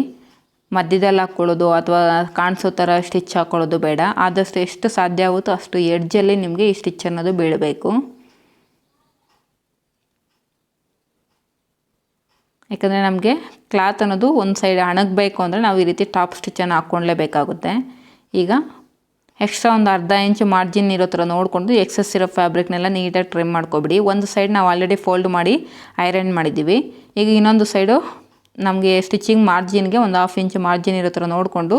Speaker 1: ಮಧ್ಯದಲ್ಲಿ ಹಾಕ್ಕೊಳ್ಳೋದು ಅಥವಾ ಕಾಣಿಸೋ ಥರ ಸ್ಟಿಚ್ ಹಾಕ್ಕೊಳ್ಳೋದು ಬೇಡ. ಆದಷ್ಟು ಎಷ್ಟು ಸಾಧ್ಯ ಆಗುತ್ತೋ ಅಷ್ಟು ಎಡ್ಜಲ್ಲಿ ನಿಮಗೆ ಈ ಸ್ಟಿಚ್ ಅನ್ನೋದು ಬೀಳಬೇಕು. ಯಾಕಂದರೆ ನಮಗೆ ಕ್ಲಾತ್ ಅನ್ನೋದು ಒಂದು ಸೈಡ್ ಅಣಗಬೇಕು ಅಂದರೆ ನಾವು ಈ ರೀತಿ ಟಾಪ್ ಸ್ಟಿಚ್ಚನ್ನು ಹಾಕ್ಕೊಳ್ಳೇಬೇಕಾಗುತ್ತೆ. ಈಗ ಎಕ್ಸ್ಟ್ರಾ ಒಂದು 1/2 ಇಂಚ್ ಮಾರ್ಜಿನ್ ಇರೋ ಥರ ನೋಡಿಕೊಂಡು ಎಕ್ಸಸ್ ಇರೋ ಫ್ಯಾಬ್ರಿಕ್ನೆಲ್ಲ ನೀಟಾಗಿ ಟ್ರಿಮ್ ಮಾಡ್ಕೊಬಿಡಿ. ಒಂದು ಸೈಡ್ ನಾವು ಆಲ್ರೆಡಿ ಫೋಲ್ಡ್ ಮಾಡಿ ಐರನ್ ಮಾಡಿದ್ದೀವಿ. ಈಗ ಇನ್ನೊಂದು ಸೈಡು ನಮಗೆ ಸ್ಟಿಚಿಂಗ್ ಮಾರ್ಜಿನ್ಗೆ ಒಂದು 1/2 ಇಂಚ್ ಮಾರ್ಜಿನ್ ಇರೋ ಥರ ನೋಡಿಕೊಂಡು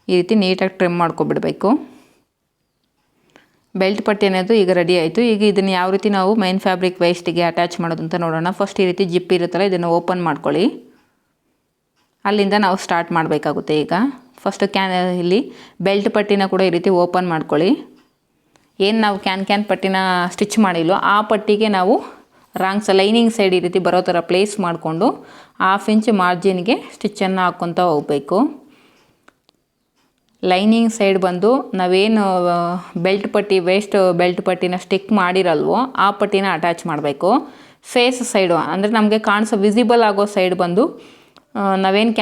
Speaker 1: ಈ ರೀತಿ ನೀಟಾಗಿ ಟ್ರಿಮ್ ಮಾಡ್ಕೊಬಿಡಬೇಕು. ಬೆಲ್ಟ್ ಪಟ್ಟಿ ಅನ್ನೋದು ಈಗ ರೆಡಿ ಆಯಿತು. ಈಗ ಇದನ್ನು ಯಾವ ರೀತಿ ನಾವು ಮೈನ್ ಫ್ಯಾಬ್ರಿಕ್ ವೇಸ್ಟಿಗೆ ಅಟ್ಯಾಚ್ ಮಾಡೋದು ಅಂತ ನೋಡೋಣ. ಫಸ್ಟ್ ಈ ರೀತಿ ಜಿಪ್ ಇರುತ್ತಲ್ಲ ಇದನ್ನು ಓಪನ್ ಮಾಡ್ಕೊಳ್ಳಿ, ಅಲ್ಲಿಂದ ನಾವು ಸ್ಟಾರ್ಟ್ ಮಾಡಬೇಕಾಗುತ್ತೆ. ಈಗ ಫಸ್ಟ್ ಇಲ್ಲಿ ಬೆಲ್ಟ್ ಪಟ್ಟಿನ ಕೂಡ ಈ ರೀತಿ ಓಪನ್ ಮಾಡ್ಕೊಳ್ಳಿ. ಏನು ನಾವು ಕ್ಯಾನ್ ಪಟ್ಟಿನ ಸ್ಟಿಚ್ ಮಾಡಿಲ್ವೋ ಆ ಪಟ್ಟಿಗೆ ನಾವು ಲೈನಿಂಗ್ ಸೈಡ್ ಈ ರೀತಿ ಬರೋ ಥರ ಪ್ಲೇಸ್ ಮಾಡಿಕೊಂಡು 1/2 ಇಂಚ್ ಮಾರ್ಜಿನ್ಗೆ ಸ್ಟಿಚ್ಚನ್ನು ಹಾಕ್ಕೊತ ಹೋಗಬೇಕು. ಲೈನಿಂಗ್ ಸೈಡ್ ಬಂದು ನಾವೇನು ಬೆಲ್ಟ್ ಪಟ್ಟಿನ ಸ್ಟಿಕ್ ಮಾಡಿರಲ್ವೋ ಆ ಪಟ್ಟಿನ ಅಟ್ಯಾಚ್ ಮಾಡಬೇಕು. ಫೇಸ್ ಸೈಡು ಅಂದರೆ ನಮಗೆ ವಿಸಿಬಲ್ ಆಗೋ ಸೈಡ್ ಬಂದು ನಾವೇನು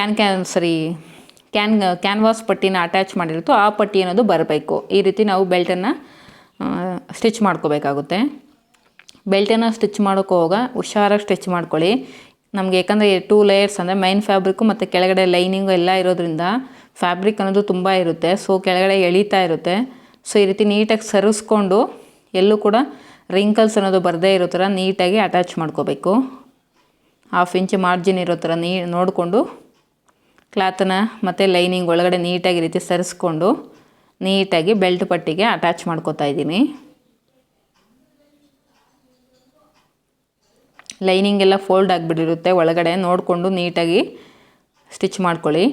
Speaker 1: ಕ್ಯಾನ್ವಾಸ್ ಪಟ್ಟಿನ ಅಟ್ಯಾಚ್ ಮಾಡಿರುತ್ತೋ ಆ ಪಟ್ಟಿ ಅನ್ನೋದು ಬರಬೇಕು. ಈ ರೀತಿ ನಾವು ಬೆಲ್ಟನ್ನು ಸ್ಟಿಚ್ ಮಾಡ್ಕೋಬೇಕಾಗುತ್ತೆ. ಬೆಲ್ಟನ್ನು ಸ್ಟಿಚ್ ಮಾಡೋಕೆ ಹೋಗ ಹುಷಾರಾಗಿ ಸ್ಟಿಚ್ ಮಾಡ್ಕೊಳ್ಳಿ. ನಮಗೆ ಯಾಕಂದರೆ 2 ಲೇಯರ್ಸ್ ಅಂದರೆ ಮೈನ್ ಫ್ಯಾಬ್ರಿಕ್ಕು ಮತ್ತು ಕೆಳಗಡೆ ಲೈನಿಂಗು ಎಲ್ಲ ಇರೋದ್ರಿಂದ ಫ್ಯಾಬ್ರಿಕ್ ಅನ್ನೋದು ತುಂಬ ಇರುತ್ತೆ. ಸೊ ಕೆಳಗಡೆ ಎಳೀತಾ ಇರುತ್ತೆ. ಸೊ ಈ ರೀತಿ ನೀಟಾಗಿ ಸರಿಸ್ಕೊಂಡು ಎಲ್ಲೂ ಕೂಡ ರಿಂಕಲ್ಸ್ ಅನ್ನೋದು ಬರದೇ ಇರೋ ಥರ ನೀಟಾಗಿ ಅಟ್ಯಾಚ್ ಮಾಡ್ಕೋಬೇಕು. 1/2 ಇಂಚ್ ಮಾರ್ಜಿನ್ ಇರೋ ಥರ ನೋಡಿಕೊಂಡು ಕ್ಲಾತನ್ನ ಮತ್ತು ಲೈನಿಂಗ್ ಒಳಗಡೆ ನೀಟಾಗಿ ರೀತಿ ಸರಿಸ್ಕೊಂಡು ನೀಟಾಗಿ ಬೆಲ್ಟ್ ಪಟ್ಟಿಗೆ ಅಟ್ಯಾಚ್ ಮಾಡ್ಕೋತಾ ಇದ್ದೀನಿ. ಲೈನಿಂಗ್ ಎಲ್ಲ ಫೋಲ್ಡ್ ಆಗಿಬಿಟ್ಟಿರುತ್ತೆ ಒಳಗಡೆ, ನೋಡಿಕೊಂಡು ನೀಟಾಗಿ ಸ್ಟಿಚ್ ಮಾಡ್ಕೊಳ್ಳಿ.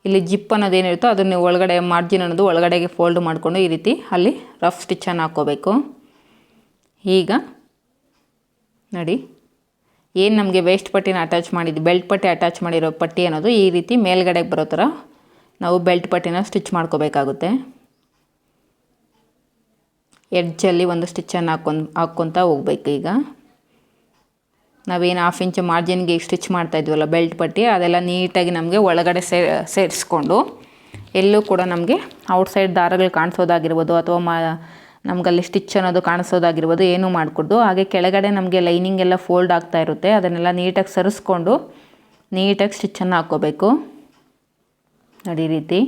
Speaker 1: ಇಲ್ಲಿ ಜಿಪ್ ಅನ್ನೋದೇನಿರುತ್ತೋ ಅದನ್ನು ಒಳಗಡೆ ಮಾರ್ಜಿನ್ ಅನ್ನೋದು ಒಳಗಡೆಗೆ ಫೋಲ್ಡ್ ಮಾಡಿಕೊಂಡು ಈ ರೀತಿ ಅಲ್ಲಿ ರಫ್ ಸ್ಟಿಚ್ಚನ್ನು ಹಾಕ್ಕೋಬೇಕು. ಈಗ ನೋಡಿ, ಏನು ನಮಗೆ ವೇಸ್ಟ್ ಪಟ್ಟಿನ ಅಟ್ಯಾಚ್ ಮಾಡಿದ್ದು, ಬೆಲ್ಟ್ ಪಟ್ಟಿ ಅಟ್ಯಾಚ್ ಮಾಡಿರೋ ಪಟ್ಟಿ ಅನ್ನೋದು ಈ ರೀತಿ ಮೇಲ್ಗಡೆಗೆ ಬರೋ ಥರ ನಾವು ಬೆಲ್ಟ್ ಪಟ್ಟಿನ ಸ್ಟಿಚ್ ಮಾಡ್ಕೋಬೇಕಾಗುತ್ತೆ. ಎಡ್ಜಲ್ಲಿ ಒಂದು ಸ್ಟಿಚ್ಚನ್ನು ಹಾಕ್ಕೊತಾ ಹೋಗ್ಬೇಕು. ಈಗ ನಾವೇನು 1/2 ಇಂಚ್ ಮಾರ್ಜಿನ್ಗೆ ಸ್ಟಿಚ್ ಮಾಡ್ತಾಯಿದ್ವಲ್ಲ ಬೆಲ್ಟ್ ಪಟ್ಟಿ, ಅದೆಲ್ಲ ನೀಟಾಗಿ ನಮಗೆ ಒಳಗಡೆ ಸೇರಿಸ್ಕೊಂಡು ಎಲ್ಲೂ ಕೂಡ ನಮಗೆ ಔಟ್ಸೈಡ್ ದಾರಗಳು ಕಾಣಿಸೋದಾಗಿರ್ಬೋದು ಅಥವಾ ನಮಗಲ್ಲಿ ಸ್ಟಿಚ್ ಅನ್ನೋದು ಕಾಣಿಸೋದಾಗಿರ್ಬೋದು ಏನೂ ಮಾಡಿಕೊಡ್ದು. ಹಾಗೆ ಕೆಳಗಡೆ ನಮಗೆ ಲೈನಿಂಗ್ ಎಲ್ಲ ಫೋಲ್ಡ್ ಆಗ್ತಾ ಇರುತ್ತೆ, ಅದನ್ನೆಲ್ಲ ನೀಟಾಗಿ ಸರಿಸ್ಕೊಂಡು ನೀಟಾಗಿ ಸ್ಟಿಚ್ಚನ್ನು ಹಾಕ್ಕೋಬೇಕು. ನೋಡಿ ಈ ರೀತಿ.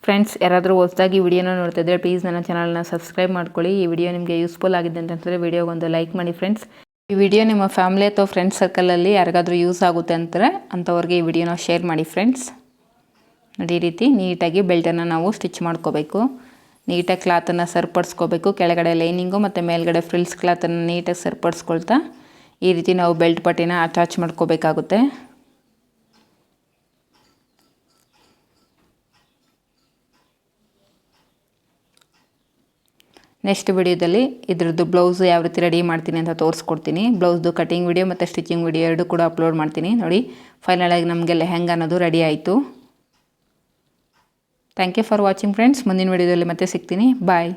Speaker 1: ಫ್ರೆಂಡ್ಸ್, ಯಾರಾದರೂ ಹೊಸದಾಗಿ ವಿಡಿಯೋನ ನೋಡ್ತಾ ಇದ್ದರೆ ಪ್ಲೀಸ್ ನನ್ನ ಚಾನಲ್ನ ಸಬ್ಸ್ಕ್ರೈಬ್ ಮಾಡ್ಕೊಳ್ಳಿ. ಈ ವಿಡಿಯೋ ನಿಮಗೆ ಯೂಸ್ಫುಲ್ ಆಗಿದೆ ಅಂತಂದರೆ ವಿಡಿಯೋಗೊಂದು ಲೈಕ್ ಮಾಡಿ ಫ್ರೆಂಡ್ಸ್. ಈ ವಿಡಿಯೋ ನಿಮ್ಮ ಫ್ಯಾಮಿಲಿ ಅಥವಾ ಫ್ರೆಂಡ್ಸ್ ಸರ್ಕಲಲ್ಲಿ ಯಾರಿಗಾದರೂ ಯೂಸ್ ಆಗುತ್ತೆ ಅಂತಾರೆ ಅಂಥವ್ರಿಗೆ ಈ ವಿಡಿಯೋನ ಶೇರ್ ಮಾಡಿ ಫ್ರೆಂಡ್ಸ್. ನೋಡಿ ಈ ರೀತಿ ನೀಟಾಗಿ ಬೆಲ್ಟನ್ನು ನಾವು ಸ್ಟಿಚ್ ಮಾಡ್ಕೋಬೇಕು. ನೀಟಾಗಿ ಕ್ಲಾತನ್ನು ಸರಿಪಡಿಸ್ಕೋಬೇಕು. ಕೆಳಗಡೆ ಲೈನಿಂಗು ಮತ್ತು ಮೇಲ್ಗಡೆ ಫ್ರಿಲ್ಸ್ ಕ್ಲಾತನ್ನು ನೀಟಾಗಿ ಸರಿಪಡಿಸ್ಕೊಳ್ತಾ ಈ ರೀತಿ ನಾವು ಬೆಲ್ಟ್ ಪಟ್ಟಿನ ಅಟ್ಯಾಚ್ ಮಾಡ್ಕೋಬೇಕಾಗುತ್ತೆ. ನೆಕ್ಸ್ಟ್ ವಿಡಿಯೋದಲ್ಲಿ ಇದ್ರದ್ದು ಬ್ಲೌಸ್ ಯಾವ ರೀತಿ ರೆಡಿ ಮಾಡ್ತೀನಿ ಅಂತ ತೋರಿಸ್ಕೊಡ್ತೀನಿ. ಬ್ಲೌಸ್ದು ಕಟಿಂಗ್ ವಿಡಿಯೋ ಮತ್ತು ಸ್ಟಿಚಿಂಗ್ ವಿಡಿಯೋ ಎರಡು ಕೂಡ ಅಪ್ಲೋಡ್ ಮಾಡ್ತೀನಿ. ನೋಡಿ, ಫೈನಲಾಗಿ ನಮಗೆ ಲೆಹೆಂಗಾ ಅನ್ನೋದು ರೆಡಿ ಆಯಿತು. Thank you for watching friends. ಮುಂದಿನ ವಿಡಿಯೋದಲ್ಲಿ ಮತ್ತೆ ಸಿಗ್ತೀನಿ. ಬಾಯ್.